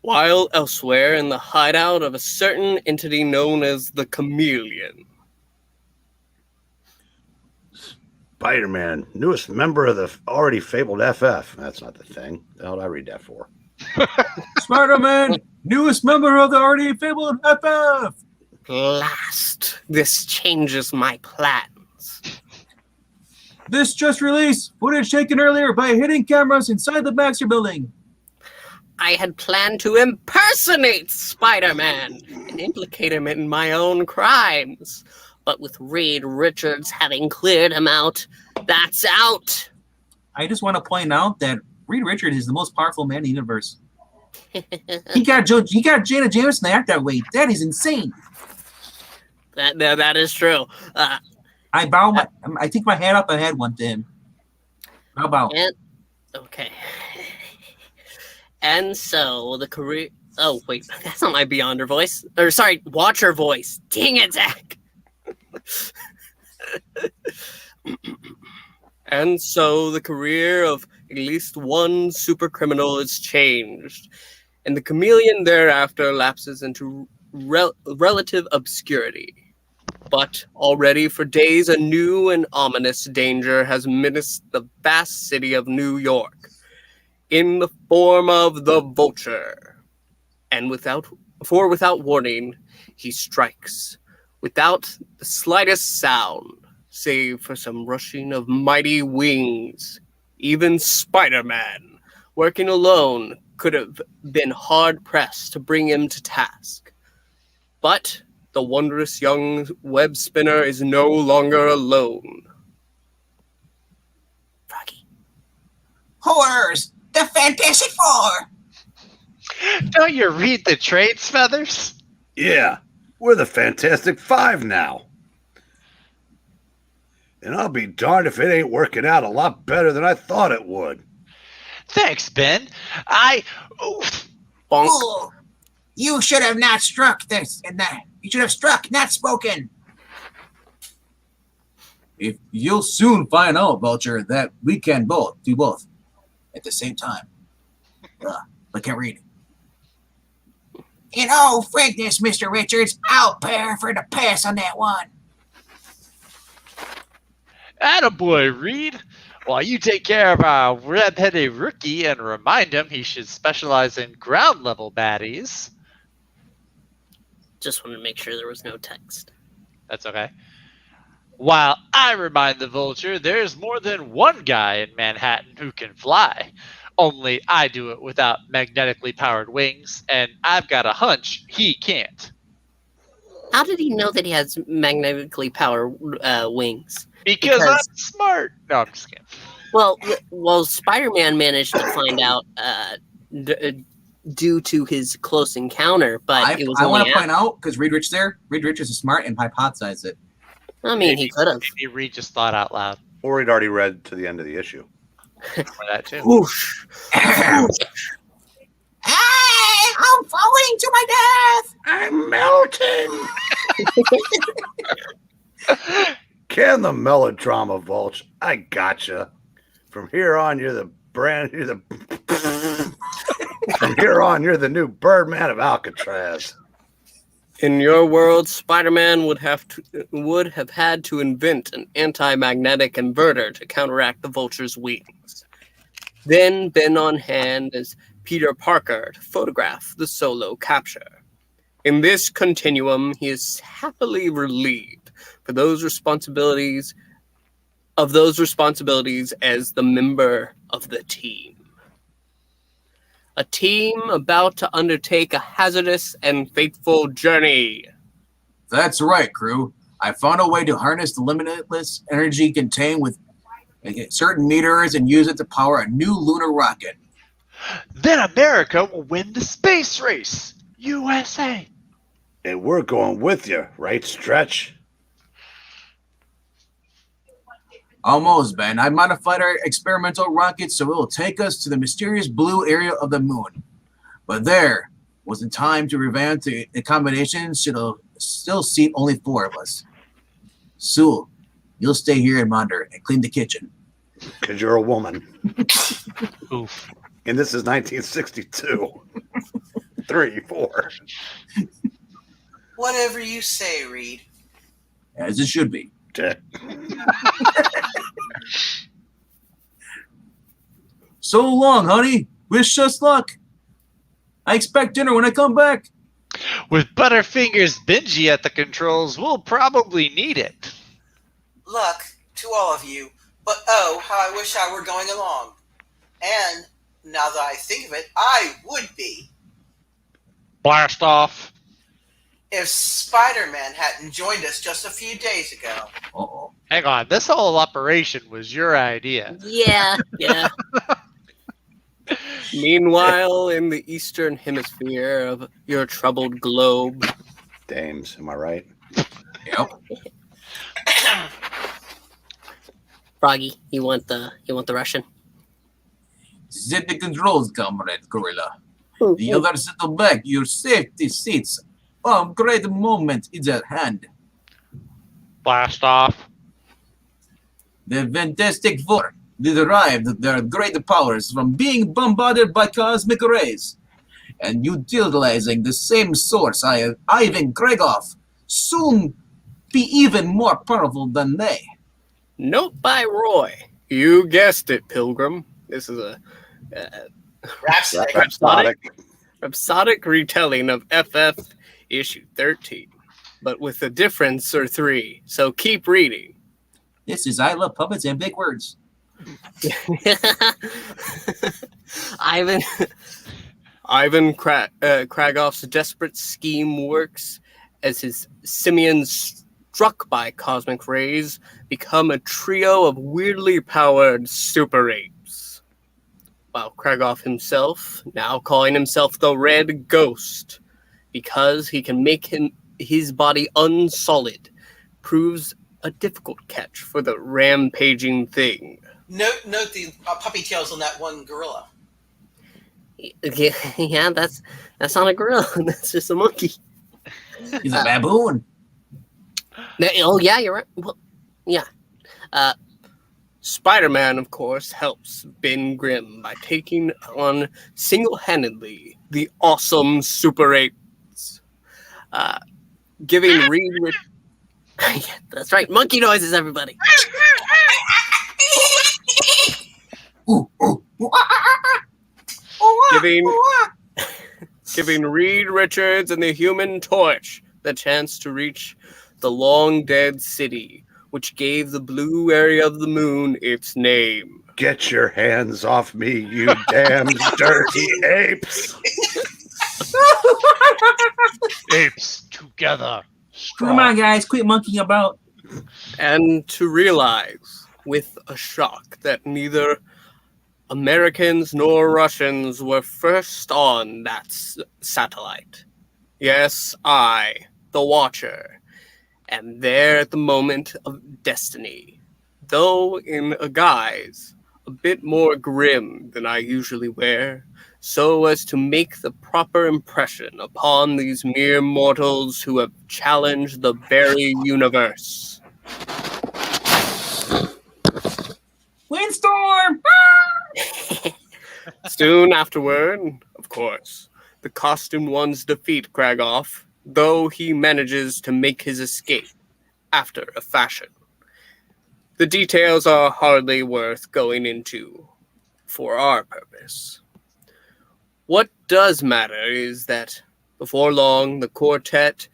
Speaker 6: While elsewhere in the hideout of a certain entity known as the Chameleon.
Speaker 5: Spider-Man, newest member of the already fabled FF. That's not the thing. The hell did I read that for?
Speaker 2: Spider-Man, newest member of the already fabled FF.
Speaker 6: Last, this changes my plans.
Speaker 2: This just released. Footage taken earlier by hidden cameras inside the Baxter building.
Speaker 6: I had planned to impersonate Spider-Man and implicate him in my own crimes. But with Reed Richards having cleared him out, that's out.
Speaker 2: I just want to point out that Reed Richards is the most powerful man in the universe. He got Jana Jameson to act that way. That is insane.
Speaker 6: That is true.
Speaker 2: I take my hat up and head one to him. How about?
Speaker 6: Okay. And so the career. Oh wait, that's not my Beyonder voice. Or sorry, Watcher voice. Dang it, Zach. And so the career of at least one super criminal is changed, and the Chameleon thereafter lapses into relative obscurity. But already for days a new and ominous danger has menaced the vast city of New York in the form of the Vulture. And without warning, he strikes without the slightest sound, save for some rushing of mighty wings. Even Spider-Man, working alone, could have been hard-pressed to bring him to task. But the wondrous young web spinner is no longer alone. Froggy.
Speaker 2: Horrors! The Fantastic Four!
Speaker 4: Don't you read the trades, Feathers?
Speaker 5: Yeah, we're the Fantastic Five now. And I'll be darned if it ain't working out a lot better than I thought it would.
Speaker 4: Thanks, Ben.
Speaker 6: Bonk.
Speaker 2: Oh, you should have not struck this, and that. You should have struck, not spoken. If you'll soon find out, Vulture, that we can do both at the same time. But can't read. In all frankness, Mr. Richards, I'll prefer to pass on that one.
Speaker 4: Attaboy, Reed. While you take care of our red-headed rookie and remind him he should specialize in ground-level baddies.
Speaker 1: Just wanted to make sure there was no text.
Speaker 4: That's okay. While I remind the Vulture there's more than one guy in Manhattan who can fly. Only I do it without magnetically powered wings, and I've got a hunch he can't.
Speaker 1: How did he know that he has magnetically powered wings?
Speaker 4: Because I'm smart. No, I'm just kidding.
Speaker 1: Well, Spider-Man managed to find out due to his close encounter, but it was
Speaker 2: I
Speaker 1: only
Speaker 2: want to point out, because Reed Richards is smart and hypothesized it.
Speaker 1: I mean, he could have.
Speaker 4: Maybe Reed just thought out loud.
Speaker 5: Or he'd already read to the end of the issue.
Speaker 4: For that too.
Speaker 7: Whoosh.
Speaker 2: Hey, I'm falling to my death.
Speaker 5: I'm melting. Can the melodrama, Vulch? I gotcha. From here on, you're the From here on, you're the new Birdman of Alcatraz.
Speaker 6: In your world, Spider-Man would have had to invent an anti-magnetic inverter to counteract the Vulture's wings. Then been on hand as Peter Parker to photograph the solo capture. In this continuum, he is happily relieved for those responsibilities as the member of the team. A team about to undertake a hazardous and fateful journey.
Speaker 2: That's right, crew. I found a way to harness the limitless energy contained with certain meteors and use it to power a new lunar rocket.
Speaker 4: Then America will win the space race. USA.
Speaker 5: And we're going with you, right, Stretch?
Speaker 2: Almost, Ben. I modified our experimental rocket so it will take us to the mysterious blue area of the moon. But there wasn't time to revamp the accommodations, so it'll still seat only 4 of us. Sue, you'll stay here and monitor and clean the kitchen.
Speaker 5: Because you're a woman.
Speaker 4: Oof.
Speaker 5: And this is 1962. 3, 4.
Speaker 3: Whatever you say, Reed.
Speaker 2: As it should be.
Speaker 5: Dick.
Speaker 2: So long, honey. Wish us luck. I expect dinner when I come back.
Speaker 4: With Butterfingers Benji at the controls, we'll probably need it.
Speaker 3: Luck to all of you, but oh, how I wish I were going along. And now that I think of it, I would be.
Speaker 4: Blast off.
Speaker 3: If Spider-Man hadn't joined us just a few days ago.
Speaker 2: Uh-oh.
Speaker 4: Hang on, this whole operation was your idea.
Speaker 1: Yeah.
Speaker 6: Meanwhile, in the eastern hemisphere of your troubled globe,
Speaker 5: Dames, am I right?
Speaker 2: Yep.
Speaker 1: Froggy, you want the Russian?
Speaker 2: Set the controls, comrade Gorilla. The others settle back. Your safety seats. Great moment is at hand.
Speaker 4: Blast off.
Speaker 2: The Fantastic Four derived their great powers from being bombarded by cosmic rays, and utilizing the same source, Ivan Kragoff, soon be even more powerful than they.
Speaker 6: note by Roy. You guessed it, Pilgrim. This is a rhapsodic retelling of FF issue 13, but with a difference or 3. So keep reading.
Speaker 2: This is I Love Puppets and Big Words.
Speaker 6: Ivan Kragoff's desperate scheme works as his simians, struck by cosmic rays, become a trio of weirdly powered super apes. While Kragoff himself, now calling himself the Red Ghost, because he can make his body unsolid, proves a difficult catch for the rampaging thing.
Speaker 3: Note the puppy tails on that one gorilla.
Speaker 1: Yeah, that's not a gorilla. That's just a monkey.
Speaker 2: He's a baboon.
Speaker 1: Oh yeah, you're right. Well, yeah.
Speaker 6: Spider-Man, of course, helps Ben Grimm by taking on single-handedly the awesome Super Apes, giving Reed.
Speaker 1: That's right. Monkey noises, everybody.
Speaker 6: Giving Reed Richards and the Human Torch the chance to reach the long-dead city, which gave the blue area of the moon its name.
Speaker 5: Get your hands off me, you damn dirty apes!
Speaker 4: Apes together.
Speaker 2: Come on, guys. Quit monkeying about.
Speaker 6: And to realize, with a shock, that neither Americans nor Russians were first on that satellite. Yes, I, the Watcher, am there at the moment of destiny. though in a guise a bit more grim than I usually wear, so as to make the proper impression upon these mere mortals who have challenged the very universe.
Speaker 2: Windstorm!
Speaker 6: Soon afterward, of course, the costumed ones defeat Kragoff, though he manages to make his escape after a fashion. The details are hardly worth going into for our purpose. What does matter is that before long, the quartet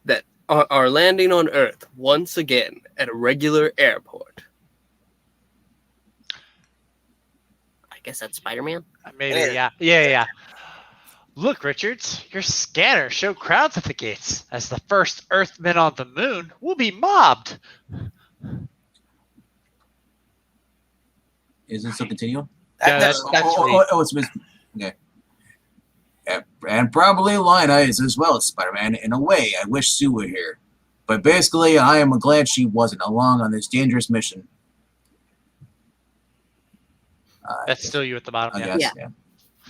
Speaker 6: that are landing on Earth once again at a regular airport.
Speaker 1: I guess that's Spider-Man.
Speaker 4: Maybe, yeah. Look, Richards, your scanner showed crowds at the gates. As the first Earthmen on the moon, we'll be mobbed.
Speaker 2: Is it still continuing?
Speaker 4: That's
Speaker 2: It's okay. Yeah, and probably Lion Eyes as well as Spider-Man. In a way, I wish Sue were here. But basically, I am glad she wasn't along on this dangerous mission.
Speaker 4: That's still you at the bottom.
Speaker 2: I
Speaker 4: Yeah.
Speaker 2: guess, yeah.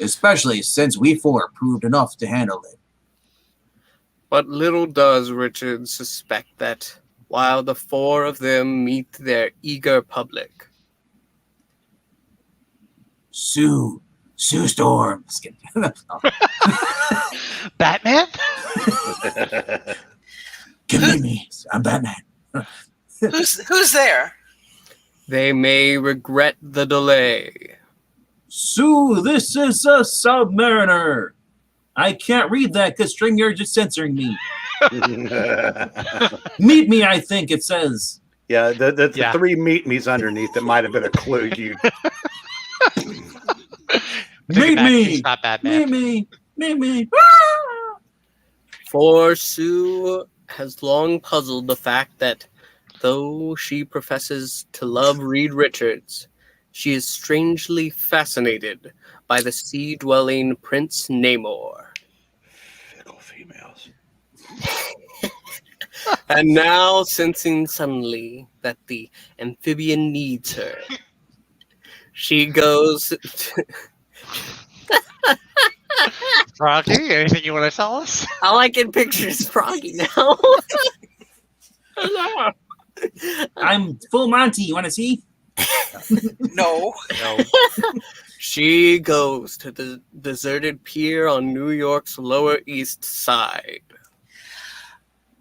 Speaker 2: Especially since we four proved enough to handle it.
Speaker 6: But little does Richard suspect that while the four of them meet their eager public,
Speaker 2: Sue Storm. Just kidding.
Speaker 4: Batman?
Speaker 2: Give me me. I'm Batman.
Speaker 3: Who's there?
Speaker 6: they may regret the delay.
Speaker 2: Sue, this is a Submariner. I can't read that because StreamYard is censoring me. Meet me, I think it says.
Speaker 5: Yeah, the
Speaker 4: Yeah.
Speaker 5: three meet me's underneath that might have been a clue. You
Speaker 2: Meet me.
Speaker 4: He's not Batman.
Speaker 2: Meet me.
Speaker 6: For Sue has long puzzled the fact that though she professes to love Reed Richards, she is strangely fascinated by the sea-dwelling Prince Namor.
Speaker 5: fickle females.
Speaker 6: And now, sensing suddenly that the amphibian needs her, she goes...
Speaker 4: Froggy, anything you want to tell us?
Speaker 1: All I can picture is Froggy now.
Speaker 2: I'm full Monty. You want to see?
Speaker 3: No.
Speaker 4: No.
Speaker 6: She goes to the deserted pier on New York's Lower East Side.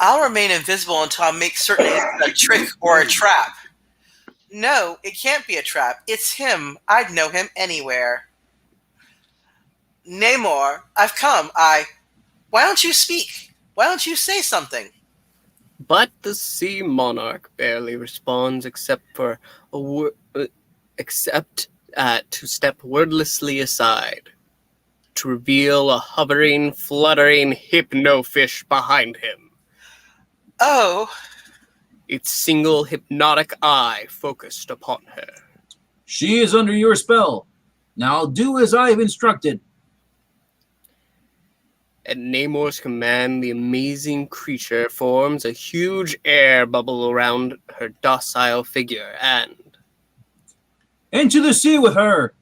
Speaker 3: I'll remain invisible until I make certain it's a trick or a trap. No, it can't be a trap. It's him. I'd know him anywhere. Namor, I've come. Why don't you speak? Why don't you say something?
Speaker 6: But the Sea Monarch barely responds except for to step wordlessly aside to reveal a hovering, fluttering hypnofish behind him.
Speaker 3: Oh,
Speaker 6: Its single hypnotic eye focused upon her.
Speaker 2: She is under your spell. Now do as I have instructed.
Speaker 6: At Namor's command, the amazing creature forms a huge air bubble around her docile figure, and
Speaker 2: Into the sea with her.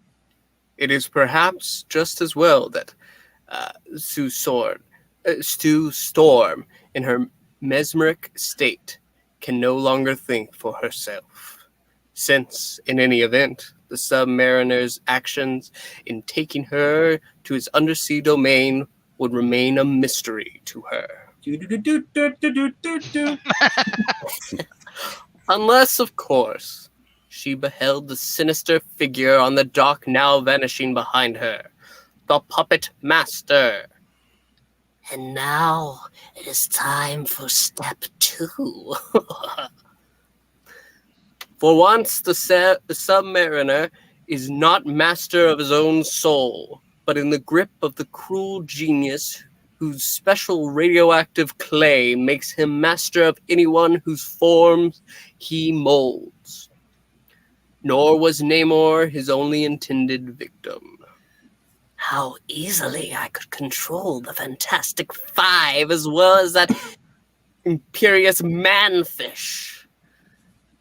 Speaker 6: it is perhaps just as well that Sue Storm, in her mesmeric state, can no longer think for herself, since, in any event, the submariner's actions in taking her to his undersea domain would remain a mystery to her.
Speaker 2: Do-do-do-do-do-do-do-do.
Speaker 6: Unless, of course, she beheld the sinister figure on the dock now vanishing behind her, the puppet master.
Speaker 1: And now it is time for step 2.
Speaker 6: For once, the submariner is not master of his own soul, but in the grip of the cruel genius whose special radioactive clay makes him master of anyone whose forms he molds. Nor was Namor his only intended victim.
Speaker 1: How easily I could control the Fantastic Five as well as that
Speaker 6: Imperious manfish.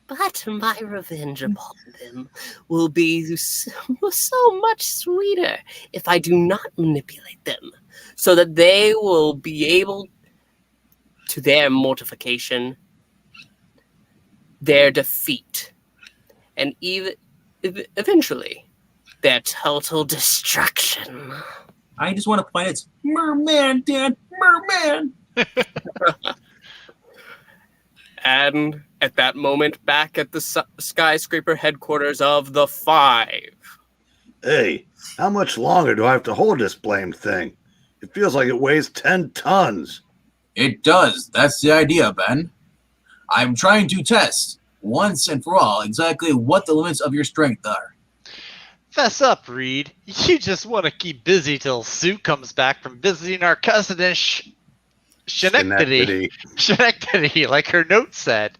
Speaker 1: But my revenge upon them will be so much sweeter if I do not manipulate them, so that they will be able to their mortification, their defeat, and even eventually their total destruction.
Speaker 2: I just want to point it's Merman, Dad, Merman.
Speaker 6: And at that moment, back at the skyscraper headquarters of the Five.
Speaker 5: Hey, how much longer do I have to hold this blamed thing? It feels like it weighs 10 tons.
Speaker 2: It does. That's the idea, Ben. I'm trying to test, once and for all, exactly what the limits of your strength are.
Speaker 4: Fess up, Reed. You just want to keep busy till Sue comes back from visiting our cousin in Schenectady. Schenectady, like her note said.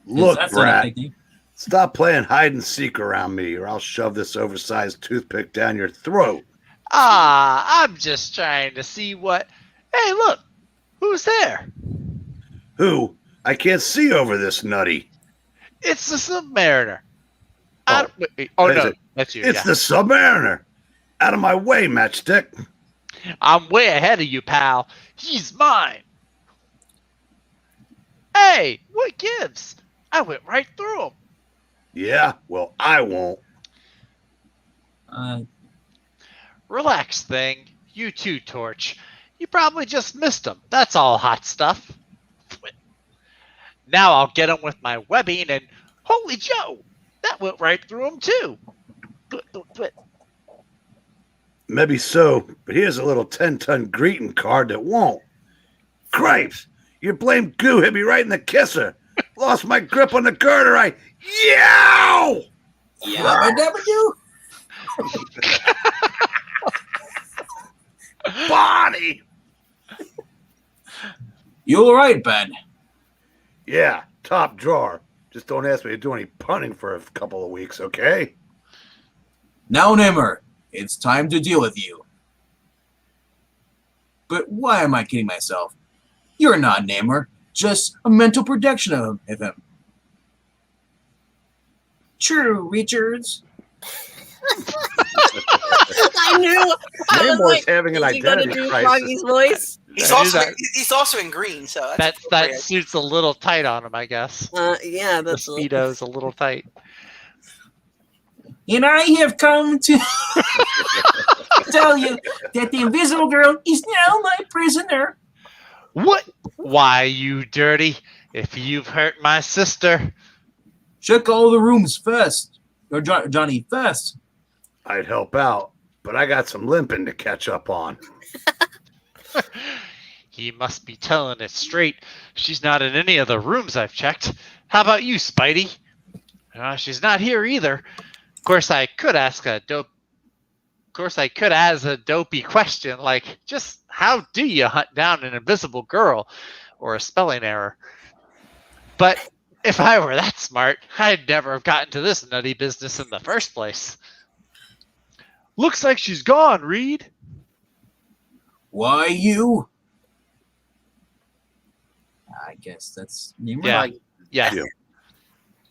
Speaker 5: Look,
Speaker 2: That's
Speaker 5: Brat,
Speaker 2: not
Speaker 5: stop playing hide and seek around me, or I'll shove this oversized toothpick down your throat.
Speaker 4: I'm just trying to see what... Hey, look! Who's there?
Speaker 5: Who? I can't see over this nutty.
Speaker 4: It's the Submariner.
Speaker 5: Oh,
Speaker 4: Oh,
Speaker 5: is
Speaker 4: no.
Speaker 5: it?
Speaker 4: That's you,
Speaker 5: It's
Speaker 4: yeah.
Speaker 5: the Submariner. Out of my way, Matchstick.
Speaker 4: I'm way ahead of you, pal. He's mine. Hey, what gives? I went right through him.
Speaker 5: Yeah, well, I won't.
Speaker 4: Relax, thing. You too, Torch. You probably just missed him. That's all hot stuff. Now I'll get him with my webbing and... Holy Joe! That went right through him, too.
Speaker 5: Maybe so, but here's a little 10-ton greeting card that won't. Cripes! Your blamed goo hit me right in the kisser. Lost my grip on the girder. Yow!
Speaker 2: Yabba-dabba-doo.
Speaker 5: Body!
Speaker 2: You all right, Ben?
Speaker 5: Yeah, top drawer. Just don't ask me to do any punting for a couple of weeks, okay?
Speaker 2: Now, Nimmer, it's time to deal with you. But why am I kidding myself? You're not Nimmer, just a mental projection of him. True, Richards.
Speaker 1: I knew. I was
Speaker 5: Namor's
Speaker 1: like,
Speaker 5: having an
Speaker 1: is he gonna
Speaker 5: identity
Speaker 1: do
Speaker 5: crisis.
Speaker 1: Froggy's voice?
Speaker 3: He's also in green, so that's
Speaker 4: That
Speaker 3: appropriate.
Speaker 4: suit's a little tight on him, I guess.
Speaker 1: Yeah,
Speaker 4: The
Speaker 1: that's
Speaker 4: Speedo's a little tight.
Speaker 2: And I have come to tell you that the Invisible Girl is now my prisoner.
Speaker 4: What? Why, you dirty? If you've hurt my sister...
Speaker 2: Check all the rooms first. Or Johnny, first.
Speaker 5: I'd help out, but I got some limping to catch up on.
Speaker 4: He must be telling it straight. She's not in any of the rooms I've checked. How about you, Spidey? She's not here either. Of course, I could ask a dopey question like, just how do you hunt down an invisible girl or a spelling error? But if I were that smart, I'd never have gotten to this nutty business in the first place. Looks like she's gone, Reed.
Speaker 2: Why you? I guess that's Nimmer.
Speaker 4: Yeah. Yeah.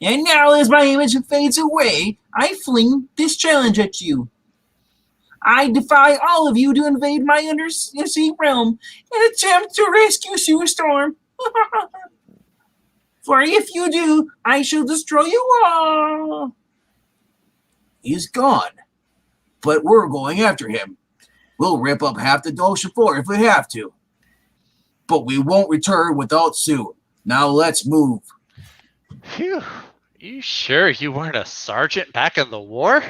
Speaker 2: And now as my image fades away, I fling this challenge at you. I defy all of you to invade my undersea realm and attempt to rescue Sue Storm. For if you do, I shall destroy you all. He's gone, but we're going after him. We'll rip up half the ocean floor if we have to. But we won't return without Sue. Now let's move.
Speaker 4: Phew. You sure you weren't a sergeant back in the war?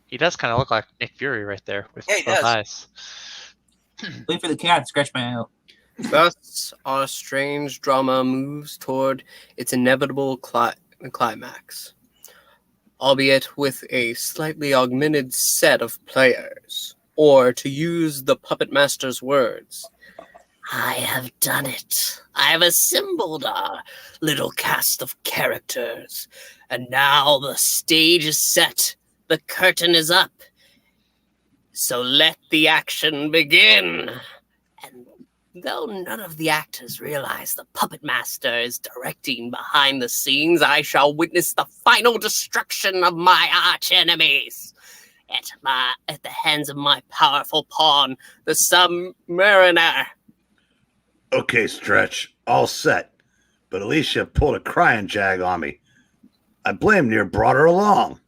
Speaker 4: He does kind of look like Nick Fury right there with
Speaker 3: Yeah, he
Speaker 4: both
Speaker 3: does.
Speaker 4: eyes.
Speaker 2: Wait for the cat to scratch my out.
Speaker 6: Thus, our strange drama moves toward its inevitable climax, albeit with a slightly augmented set of players. Or, to use the Puppet Master's words,
Speaker 1: I have done it. I have assembled our little cast of characters. And now the stage is set. The curtain is up. So let the action begin. And Though none of the actors realize the puppet master is directing behind the scenes, I shall witness the final destruction of my arch enemies at the hands of my powerful pawn, the Submariner.
Speaker 5: Okay, Stretch, all set. But Alicia pulled a crying jag on me. I blamed her, brought her along.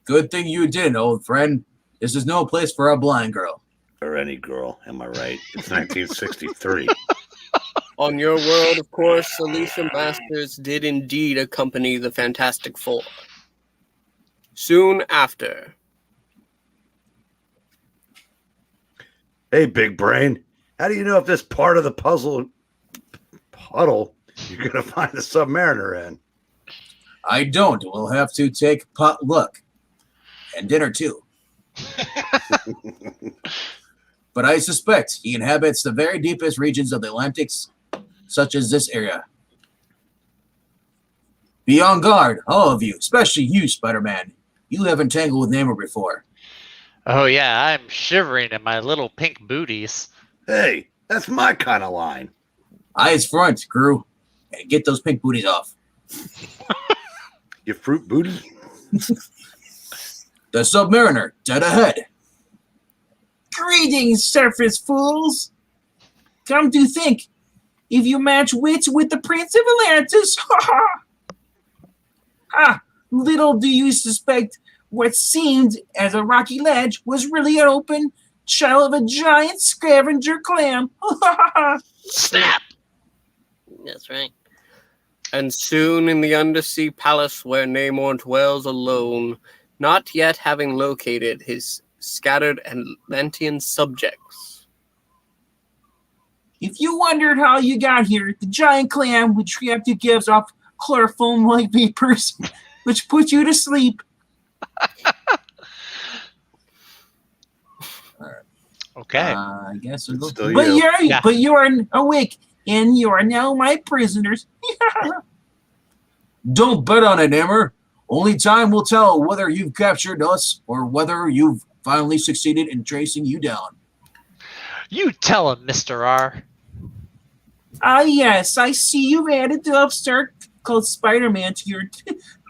Speaker 2: Good thing you did, old friend. This is no place for a blind girl.
Speaker 5: Or any girl, am I right? It's 1963.
Speaker 6: On your world, of course, Alicia Masters did indeed accompany the Fantastic Four. Soon after.
Speaker 5: Hey, big brain. How do you know if this part of the puddle you're going to find the Submariner in?
Speaker 2: I don't. We'll have to take pot luck. And dinner, too. But I suspect he inhabits the very deepest regions of the Atlantics, such as this area. Be on guard, all of you, especially you, Spider-Man. You haven't tangled with Namor before.
Speaker 4: Oh yeah, I'm shivering in my little pink booties.
Speaker 5: Hey, that's my kind of line.
Speaker 2: Eyes front, crew, and get those pink booties off.
Speaker 5: You fruit booty?
Speaker 2: The Submariner, dead ahead.
Speaker 8: Greetings, surface fools. Come to think, if you match wits with the Prince of Atlantis, little do you suspect what seemed as a rocky ledge was really an open shell of a giant scavenger clam.
Speaker 1: Snap! That's right.
Speaker 6: And soon in the undersea palace where Namor dwells alone, not yet having located his scattered Atlantean subjects.
Speaker 8: If you wondered how you got here, the giant clam which you gives off chloroform-like vapors, which put you to sleep.
Speaker 4: Okay.
Speaker 2: I guess we'll go.
Speaker 5: Still
Speaker 8: But
Speaker 5: you.
Speaker 8: you are awake, and you are now my prisoners.
Speaker 2: Don't bet on it, Namor. Only time will tell whether you've captured us or whether you've finally succeeded in tracing you down.
Speaker 4: You tell him, Mr. R.
Speaker 8: Ah, yes, I see you've added the upstart called Spider-Man to your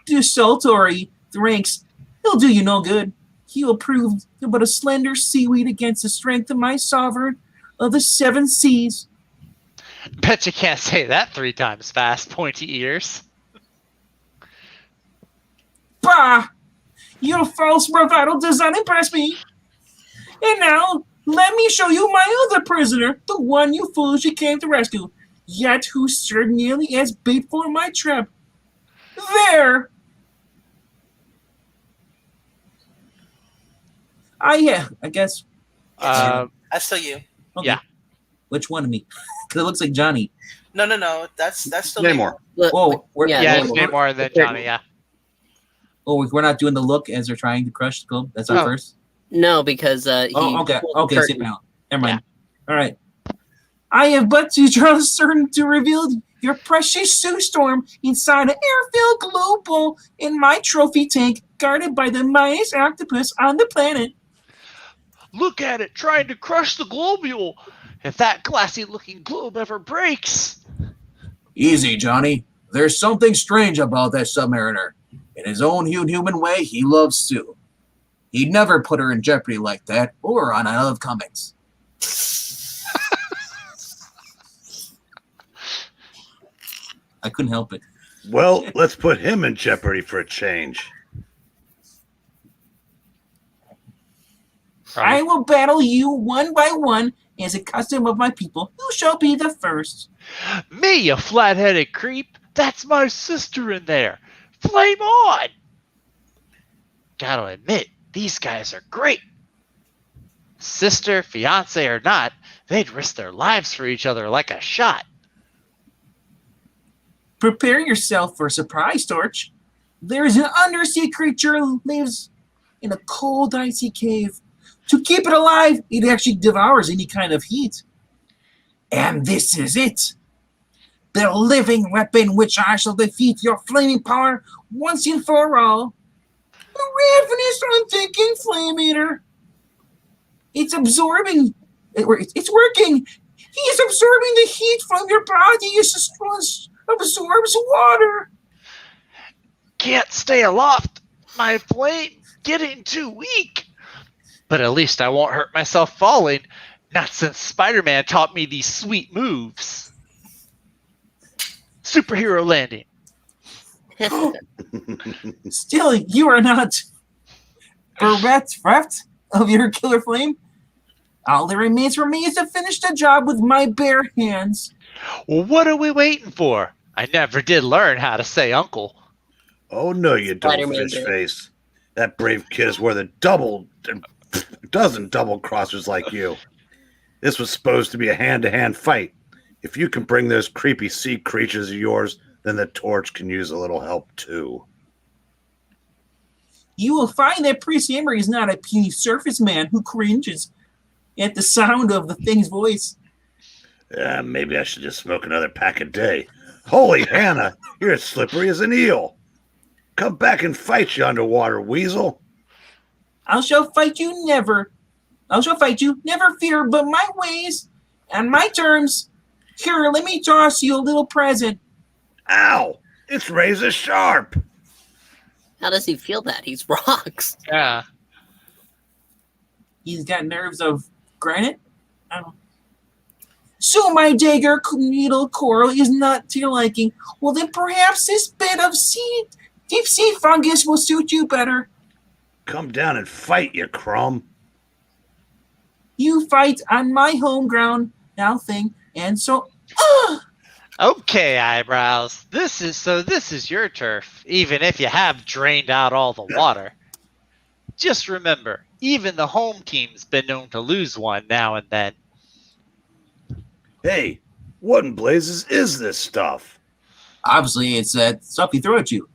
Speaker 8: desultory ranks. He'll do you no good. He will prove but a slender seaweed against the strength of my sovereign of the seven seas.
Speaker 4: Bet you can't say that 3 times fast, pointy ears.
Speaker 8: Bah! Your false bravado does not impress me. And now, let me show you my other prisoner, the one you foolishly came to rescue, yet who served nearly as bait for my trap. There! Yeah, I guess.
Speaker 3: That's still you.
Speaker 2: Okay.
Speaker 4: Yeah.
Speaker 2: Which one of me? Because it looks like Johnny.
Speaker 3: No. That's still
Speaker 5: Namor.
Speaker 2: Whoa,
Speaker 4: Yeah,
Speaker 2: whoa,
Speaker 4: it's
Speaker 2: whoa.
Speaker 4: Namor than Johnny, yeah.
Speaker 2: Oh, we're not doing the look as they're trying to crush the globe? That's our
Speaker 1: No.
Speaker 2: first?
Speaker 1: No, because he
Speaker 2: Okay,
Speaker 1: pulled the
Speaker 2: okay, sit
Speaker 1: curtain.
Speaker 2: down. Never mind. All right.
Speaker 8: I have but to draw certain to reveal your precious Sue Storm inside an air-filled globe bowl in my trophy tank guarded by the mightiest octopus on the planet.
Speaker 4: Look at it, trying to crush the globule. If that glassy-looking globe ever breaks.
Speaker 2: Easy, Johnny. There's something strange about that Submariner. In his own human way, he loves Sue. He'd never put her in jeopardy like that, or on I Love Comics. I couldn't help it.
Speaker 5: Well, let's put him in jeopardy for a change.
Speaker 8: I will battle you one by one as a custom of my people. You shall be the first.
Speaker 4: Me, you flat-headed creep. That's my sister in there. Flame on! Gotta admit, these guys are great. Sister, fiance, or not, they'd risk their lives for each other like a shot.
Speaker 8: Prepare yourself for a surprise, Torch. There is an undersea creature who lives in a cold, icy cave. To keep it alive, it actually devours any kind of heat. And this is it. The living weapon which I shall defeat your flaming power once and for all. The ravenous, unthinking flame eater. It's absorbing. It's working. He is absorbing the heat from your body as the straw absorbs water.
Speaker 4: Can't stay aloft. My flame getting too weak. But at least I won't hurt myself falling. Not since Spider-Man taught me these sweet moves. Superhero landing.
Speaker 8: Still, you are not bereft of your killer flame. All that remains for me is to finish the job with my bare hands.
Speaker 4: Well, what are we waiting for? I never did learn how to say uncle.
Speaker 5: Oh, no, you don't,
Speaker 1: Spider-Man
Speaker 5: fish
Speaker 1: did.
Speaker 5: face. That brave kid is worth a dozen double crossers like you. This was supposed to be a hand-to-hand fight. If you can bring those creepy sea creatures of yours, then the torch can use a little help too.
Speaker 8: You will find that Priest Emery is not a puny surface man who cringes at the sound of the thing's voice.
Speaker 5: Maybe I should just smoke another pack a day. Holy Hannah, you're as slippery as an eel. Come back and fight, you underwater weasel.
Speaker 8: I shall fight you, never fear, but my ways and my terms. Here, let me toss you a little present.
Speaker 5: Ow! It's razor sharp.
Speaker 1: How does he feel that? He's rocks.
Speaker 4: Yeah.
Speaker 8: He's got nerves of granite? I don't know. So my dagger needle coral is not to your liking. Well, then perhaps this bit of deep sea fungus will suit you better.
Speaker 5: Come down and fight, you crumb.
Speaker 8: You fight on my home ground now thing, and so...
Speaker 4: Okay, eyebrows. This is your turf, even if you have drained out all the water. Just remember, even the home team's been known to lose one now and then.
Speaker 5: Hey, what in blazes is this stuff?
Speaker 2: Obviously, it's that stuff you throw at you.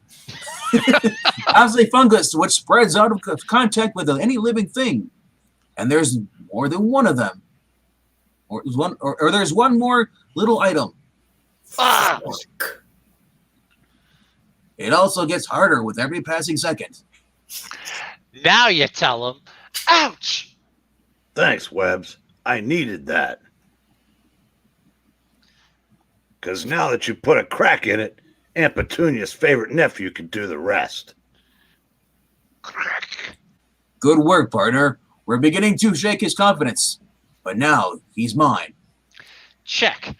Speaker 2: Obviously, fungus, which spreads out of contact with any living thing. And there's more than one of them. Or there's one more little item.
Speaker 1: Fuck.
Speaker 2: It also gets harder with every passing second.
Speaker 4: Now you tell them. Ouch!
Speaker 5: Thanks, Webbs. I needed that. Because now that you put a crack in it, Aunt Petunia's favorite nephew can do the rest.
Speaker 2: Good work, partner. We're beginning to shake his confidence. But now, he's mine.
Speaker 4: Check.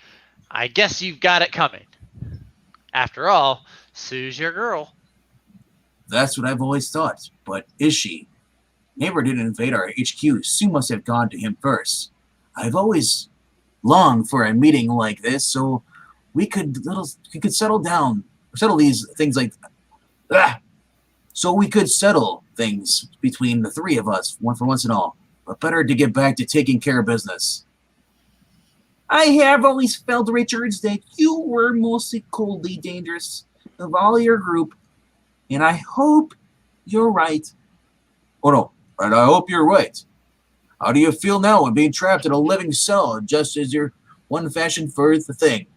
Speaker 4: I guess you've got it coming. After all, Sue's your girl.
Speaker 2: That's what I've always thought. But is she? Neighbor didn't invade our HQ. Sue must have gone to him first. I've always longed for a meeting like this so we could settle these things like so we could settle things between the three of us once and all. But better to get back to taking care of business.
Speaker 8: I have always felt, Richards, that you were mostly coldly dangerous of all your group, and I hope you're right.
Speaker 2: Oh no, and I hope you're right. How do you feel now when being trapped in a living cell just as your one fashion for the thing?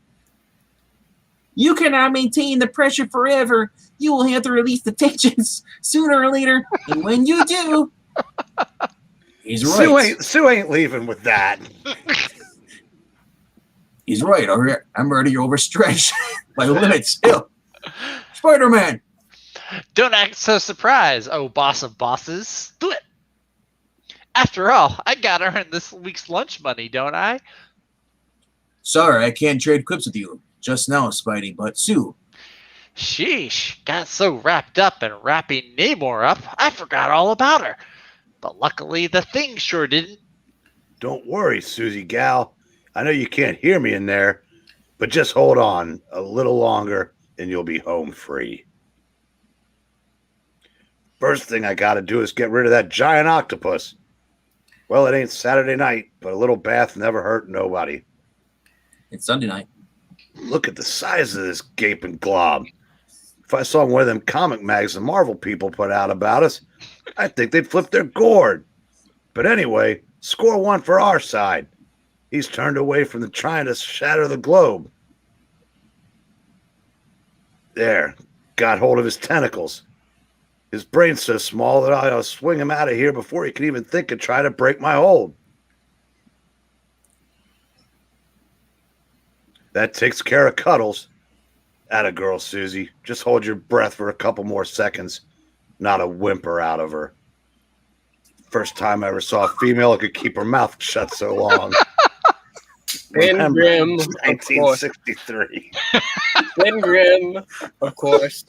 Speaker 8: You cannot maintain the pressure forever. You will have to release the tensions sooner or later, and when you do...
Speaker 2: He's right.
Speaker 5: Sue ain't leaving with that.
Speaker 2: He's right. I'm already overstretched by limits. Still, Spider-Man.
Speaker 4: Don't act so surprised, oh boss of bosses. Do it. After all, I gotta earn this week's lunch money, don't I?
Speaker 2: Sorry, I can't trade quips with you just now, Spidey, but Sue.
Speaker 4: Sheesh, got so wrapped up in wrapping Namor up, I forgot all about her. But luckily, the thing sure didn't.
Speaker 5: Don't worry, Susie gal. I know you can't hear me in there, but just hold on a little longer and you'll be home free. First thing I gotta do is get rid of that giant octopus. Well, it ain't Saturday night, but a little bath never hurt nobody.
Speaker 2: It's Sunday night.
Speaker 5: Look at the size of this gaping glob. If I saw one of them comic mags the Marvel people put out about us, I think they'd flip their gourd. But anyway, score one for our side. He's turned away from trying to shatter the globe. There, got hold of his tentacles. His brain's so small that I'll swing him out of here before he can even think of trying to break my hold. That takes care of Cuddles. Atta girl, Susie. Just hold your breath for a couple more seconds. Not a whimper out of her. First time I ever saw a female who could keep her mouth shut so long.
Speaker 6: Ben
Speaker 5: Remember,
Speaker 6: Grimm, of course.
Speaker 5: 1963.
Speaker 6: Ben Grimm, of course,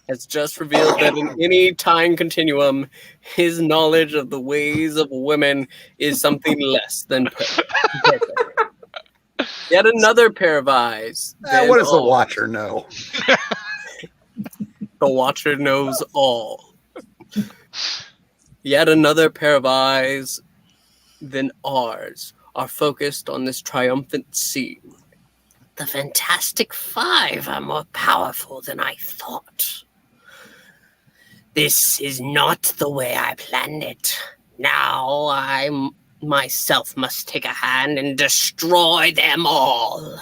Speaker 6: has just revealed that in any time continuum, his knowledge of the ways of women is something less than perfect. Yet another pair of eyes.
Speaker 5: What does the Watcher know?
Speaker 6: The Watcher knows all. Yet another pair of eyes than ours are focused on this triumphant scene.
Speaker 1: The Fantastic Five are more powerful than I thought. This is not the way I planned it. Now I myself must take a hand and destroy them all.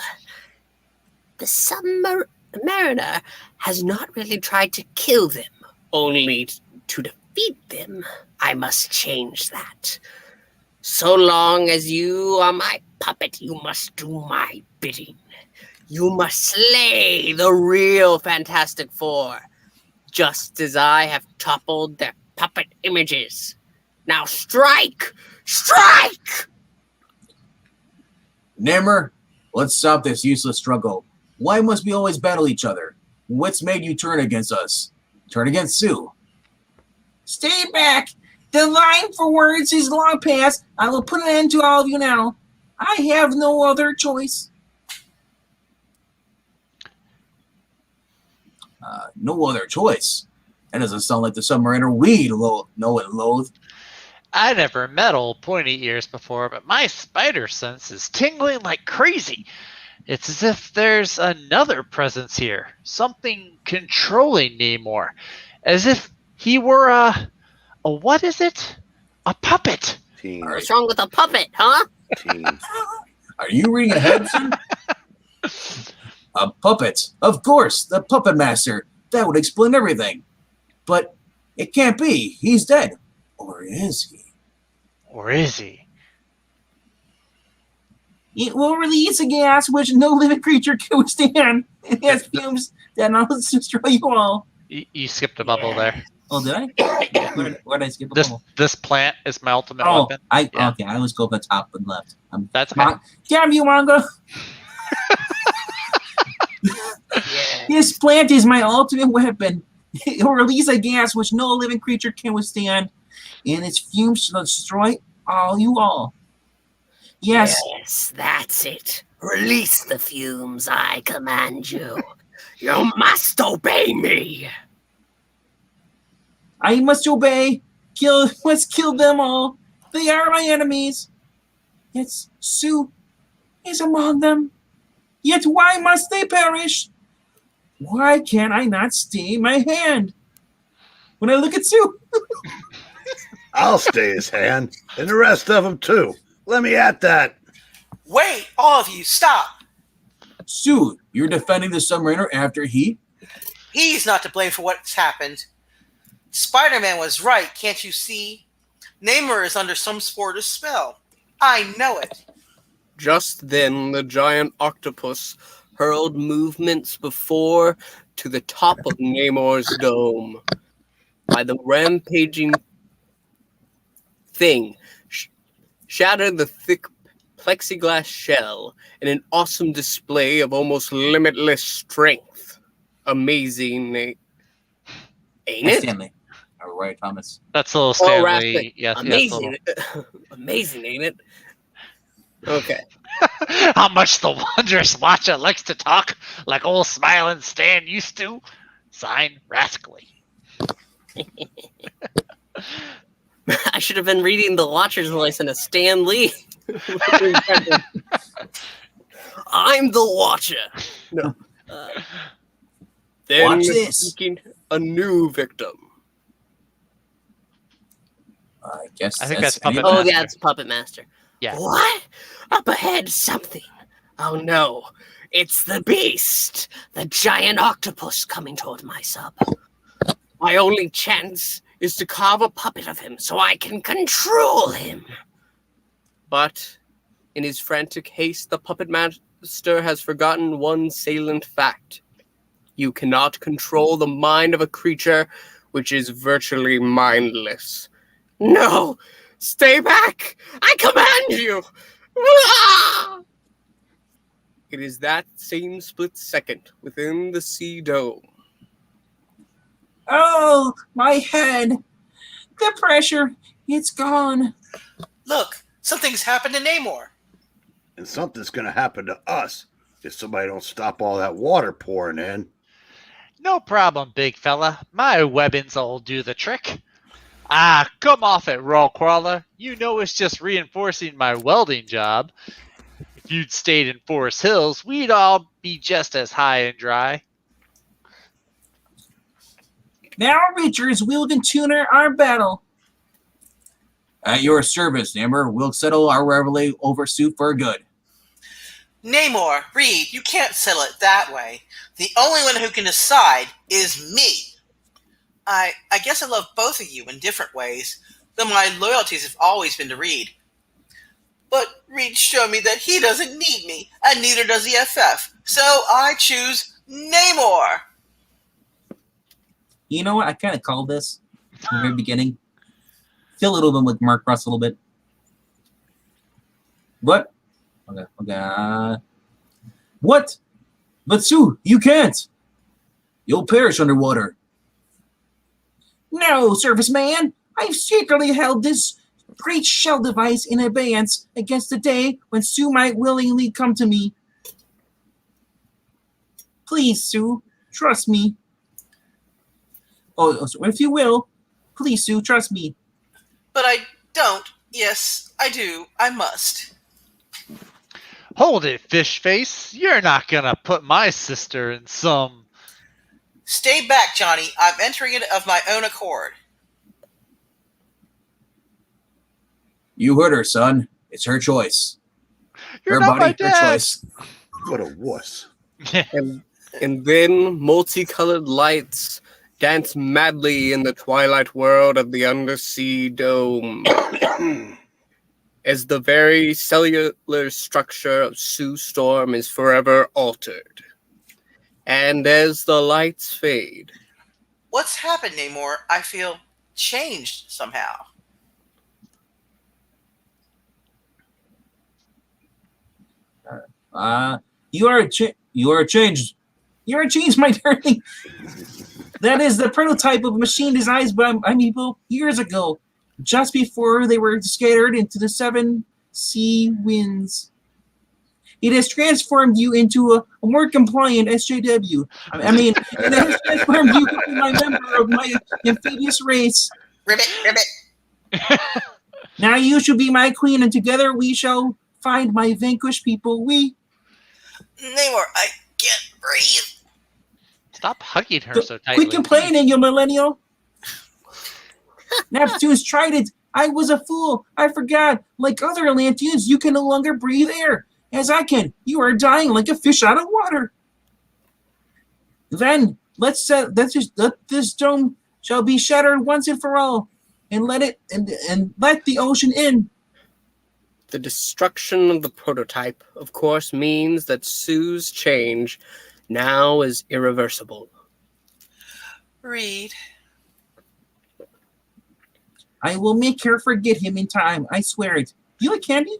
Speaker 1: The Submariner has not really tried to kill them, only to defeat them. I must change that. So long as you are my puppet, you must do my bidding. You must slay the real Fantastic Four, just as I have toppled their puppet images. Now strike! Strike!
Speaker 2: Namor, let's stop this useless struggle. Why must we always battle each other? What's made you turn against us? Turn against Sue.
Speaker 8: Stay back! The line for words is long past. I will put an end to all of you now. I have no other choice.
Speaker 2: No other choice. That doesn't sound like the Submariner we know and loathe.
Speaker 4: I never met old pointy ears before, but my spider sense is tingling like crazy. It's as if there's another presence here, something controlling Namor, as if he were a what is it? A puppet.
Speaker 5: Teens.
Speaker 1: What's wrong with a puppet, huh?
Speaker 5: Teens.
Speaker 2: Are you reading ahead, son? A puppet. Of course, the Puppet Master. That would explain everything. But it can't be. He's dead. Or is he?
Speaker 4: Or is he?
Speaker 8: It will release a gas which no living creature can withstand. It has fumes that will destroy you all.
Speaker 4: You skipped a bubble there.
Speaker 8: Oh, did I? Where did I skip a bubble?
Speaker 4: This plant is my ultimate
Speaker 8: Oh,
Speaker 4: weapon.
Speaker 8: okay. I always go for the top and left.
Speaker 4: That's okay.
Speaker 8: Damn you, manga!
Speaker 1: Yeah.
Speaker 8: This plant is my ultimate weapon. It will release a gas which no living creature can withstand, and its fumes shall destroy you all. Yes,
Speaker 1: Yes, that's it. Release the fumes, I command you. You must obey me.
Speaker 8: I must obey. Let's kill them all. They are my enemies. Yet Sue is among them. Yet why must they perish? Why can't I not stay my hand? When I look at Sue.
Speaker 5: I'll stay his hand, and the rest of them too. Let me at that.
Speaker 3: Wait, all of you, stop.
Speaker 2: Sue, you're defending the Submariner after he?
Speaker 3: He's not to blame for what's happened. Spider-Man was right, can't you see? Namor is under some sort of spell. I know it.
Speaker 6: Just then, the giant octopus hurled movements before to the top of Namor's dome. By the rampaging thing, shattered the thick plexiglass shell in an awesome display of almost limitless strength. Amazing, ain't it?
Speaker 2: Stanley. All right, Thomas.
Speaker 4: That's a little
Speaker 6: Oh,
Speaker 4: Stanley.
Speaker 6: Rastic.
Speaker 4: Yes,
Speaker 6: Amazing. Amazing, ain't it? Okay.
Speaker 4: How much the wondrous Watcher likes to talk like old smiling Stan used to. Sign Rascally.
Speaker 1: I should have been reading the Watcher's voice in a Stan Lee.
Speaker 6: I'm the Watcher. No. Then
Speaker 2: Watch this.
Speaker 6: seeking a new victim.
Speaker 2: I guess
Speaker 4: I think that's Puppet
Speaker 2: anyone.
Speaker 1: Oh,
Speaker 4: Master.
Speaker 1: yeah, it's Puppet Master.
Speaker 4: Yeah.
Speaker 1: What? Up ahead, something. Oh, no. It's the Beast, the giant octopus coming toward my sub.
Speaker 6: My only chance is to carve a puppet of him so I can control him. But in his frantic haste, the puppet master Webster has forgotten one salient fact. You cannot control the mind of a creature which is virtually mindless. No! Stay back! I command you! Ah! It is that same split second within the sea dome.
Speaker 8: Oh, my head. The pressure, it's gone.
Speaker 3: Look, something's happened to Namor.
Speaker 5: And something's going to happen to us if somebody don't stop all that water pouring in.
Speaker 4: No problem, big fella. My weapons'll do the trick. Ah, come off it, Rollcrawler. You know it's just reinforcing my welding job. If you'd stayed in Forest Hills, we'd all be just as high and dry.
Speaker 8: Now, Reachers, we'll continue our battle.
Speaker 2: At your service, Namor. We'll settle our rivalry over Sue for good.
Speaker 3: Namor, Reed, you can't settle it that way. The only one who can decide is me. I guess I love both of you in different ways, though my loyalties have always been to Reed. But Reed showed me that he doesn't need me, and neither does the FF. So I choose Namor.
Speaker 2: You know what? I kind of called this from the very beginning. Feel a little bit like Mark Russ a little bit. What? Okay. What? But Sue, you can't. You'll perish underwater.
Speaker 8: No, Surface Man. I've secretly held this great shell device in abeyance against the day when Sue might willingly come to me. Please, Sue, trust me.
Speaker 2: Oh, so if you will, please, Sue, trust me.
Speaker 3: But I don't. Yes, I do. I must.
Speaker 4: Hold it, fish face. You're not gonna put my sister in some...
Speaker 3: Stay back, Johnny. I'm entering it of my own accord.
Speaker 2: You heard her, son. It's her choice.
Speaker 4: You're
Speaker 2: Her
Speaker 4: not my
Speaker 2: body, her
Speaker 4: dad.
Speaker 2: choice.
Speaker 5: What a wuss.
Speaker 6: And then multicolored lights dance madly in the twilight world of the undersea dome. As the very cellular structure of Sue Storm is forever altered. And as the lights fade,
Speaker 3: What's happened, Namor? I feel changed somehow.
Speaker 2: You are changed. You are changed, my darling.
Speaker 8: That is the prototype of a machine designed by my people years ago, just before they were scattered into the 7 sea winds. It has transformed you into a more compliant SJW. It has transformed you into my member of my amphibious race.
Speaker 3: Ribbit.
Speaker 8: Now you shall be my queen, and together we shall find my vanquished people.
Speaker 3: Namor, I can't breathe.
Speaker 4: Stop hugging her so tightly.
Speaker 8: Quit complaining, you millennial. Neptune's tried it. I was a fool. I forgot. Like other Atlanteans, you can no longer breathe air, as I can. You are dying like a fish out of water. Then let this dome shall be shattered once and for all, and let the ocean in.
Speaker 6: the destruction of the prototype, of course, means that Sue's change now is irreversible.
Speaker 3: Reed.
Speaker 8: I will make her forget him in time. I swear it. You like candy?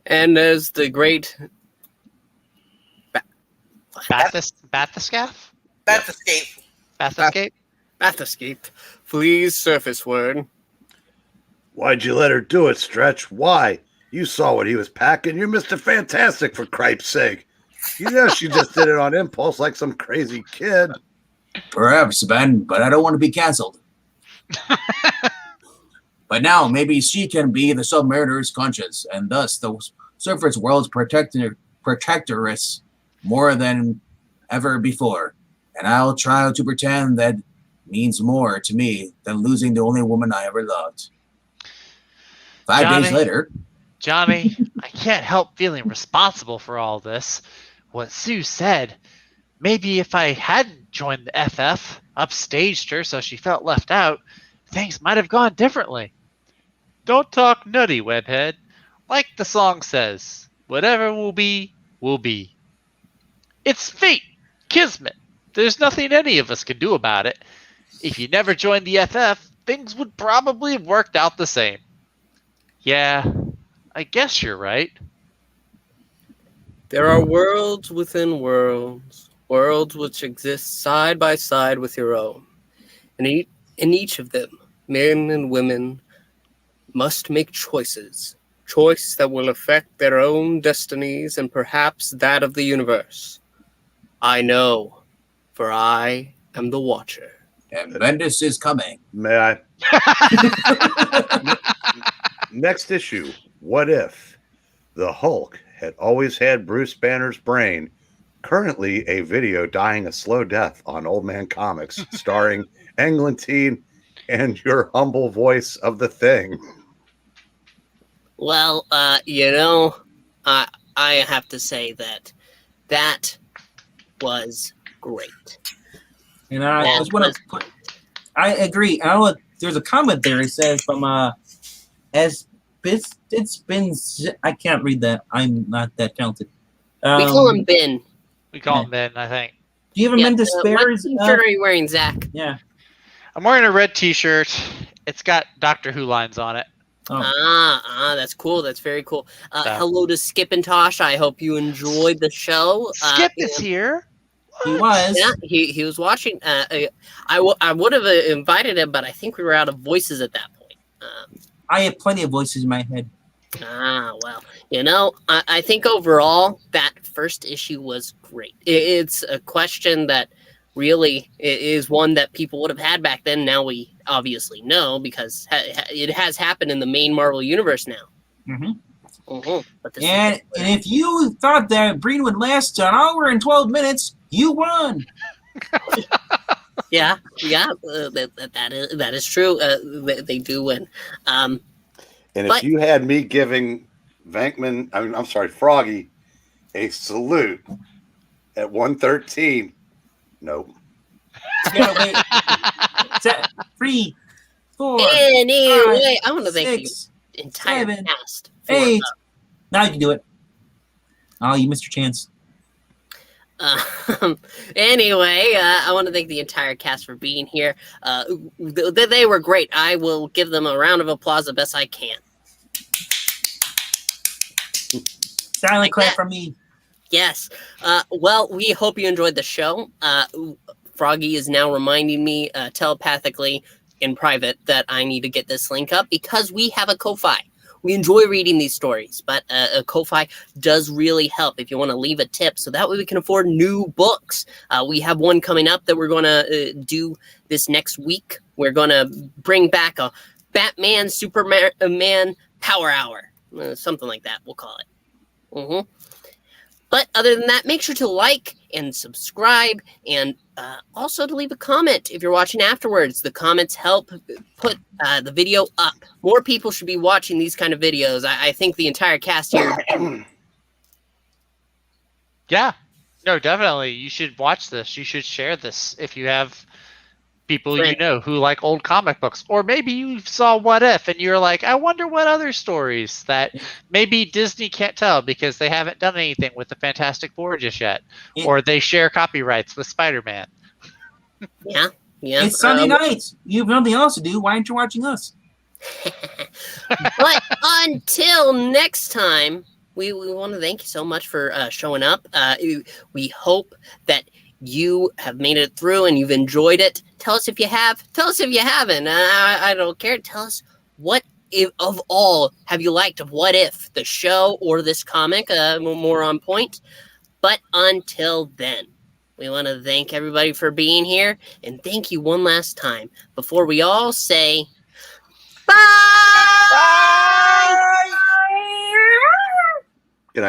Speaker 6: And as the great
Speaker 4: Bathyscaphe?
Speaker 3: Bathyscape.
Speaker 4: Bathyscape?
Speaker 6: Bathyscape flees surface word,
Speaker 5: Why'd you let her do it, Stretch? Why? You saw what he was packing. You're Mr. Fantastic, for cripe's sake. You know she just did it on impulse like some crazy kid.
Speaker 2: Perhaps, Ben, but I don't want to be canceled. But now maybe she can be the submariner's conscience, and thus the surface world's protectoress more than ever before. And I'll try to pretend that means more to me than losing the only woman I ever loved. 5 days later.
Speaker 4: Johnny, I can't help feeling responsible for all this. What Sue said, maybe if I hadn't joined the FF, upstaged her so she felt left out, things might have gone differently. Don't talk nutty, webhead. Like the song says, whatever will be, will be. It's fate, kismet. There's nothing any of us can do about it. If you never joined the FF, things would probably have worked out the same. Yeah, I guess you're right.
Speaker 6: There are worlds within worlds, worlds which exist side by side with your own. And in each of them, men and women must make choices that will affect their own destinies and perhaps that of the universe. I know, for I am the Watcher.
Speaker 2: And Bendis is coming.
Speaker 5: May I? Next issue. What if the Hulk had always had Bruce Banner's brain? Currently, a video dying a slow death on Old Man Comics, starring Englentine and your humble voice of the Thing.
Speaker 1: Well, I have to say that was great.
Speaker 8: And I just want to put, I agree. There's a comment there. It says from it's been. I can't read that. I'm not that talented.
Speaker 1: We call him Ben.
Speaker 4: We call him Ben, I think.
Speaker 8: Do you have a men to spare?
Speaker 1: What t-shirt are you wearing, Zach?
Speaker 8: Yeah.
Speaker 4: I'm wearing a red t-shirt. It's got Doctor Who lines on it.
Speaker 8: Oh.
Speaker 1: That's cool. That's very cool. Hello to Skip and Tosh. I hope you enjoyed the show.
Speaker 4: Skip is here.
Speaker 8: He was.
Speaker 1: Yeah, he was watching. I would have invited him, but I think we were out of voices at that point.
Speaker 8: I have plenty of voices in my head.
Speaker 1: Well, I think overall that first issue was great. It's a question that really is one that people would have had back then. Now we obviously know because it has happened in the main Marvel universe now.
Speaker 8: Mm-hmm.
Speaker 1: But
Speaker 8: and if you thought that Breen would last an hour and 12 minutes, you won.
Speaker 1: Yeah, that is true. They do win.
Speaker 5: And if you had me giving Froggy, a salute at 113, nope.
Speaker 8: Yeah, wait. 3, 4.
Speaker 1: Anyway, I want to thank
Speaker 8: six,
Speaker 1: the entire
Speaker 8: 7,
Speaker 1: cast.
Speaker 8: 8. Now you can do it. Oh, you missed your chance.
Speaker 1: Anyway, I want to thank the entire cast for being here. They were great. I will give them a round of applause the best I can.
Speaker 8: Silent clap from me.
Speaker 1: Yes. Well, we hope you enjoyed the show. Froggy is now reminding me telepathically in private that I need to get this link up because we have a Ko-Fi. We enjoy reading these stories, but a Ko-Fi does really help if you want to leave a tip, so that way we can afford new books. We have one coming up that we're going to do this next week. We're going to bring back a Batman, Superman Power Hour, something like that, we'll call it. But other than that, make sure to like and subscribe, and also to leave a comment if you're watching afterwards. The comments help put the video up. More people should be watching these kind of videos. I think the entire cast here.
Speaker 4: Yeah, no, definitely. You should watch this. You should share this if you have people you know who like old comic books, or maybe you saw What If and you're like, I wonder what other stories that maybe Disney can't tell because they haven't done anything with the Fantastic Four just yet, or they share copyrights with Spider-Man.
Speaker 1: Yeah.
Speaker 8: It's Sunday nights. You have nothing else to do. Why aren't you watching us?
Speaker 1: But until next time, we want to thank you so much for showing up. We hope that you have made it through and you've enjoyed it. Tell us if you have. Tell us if you haven't. I don't care. Tell us what of all have you liked of What If, the show or this comic, more on point. But until then, we want to thank everybody for being here, and thank you one last time before we all say bye!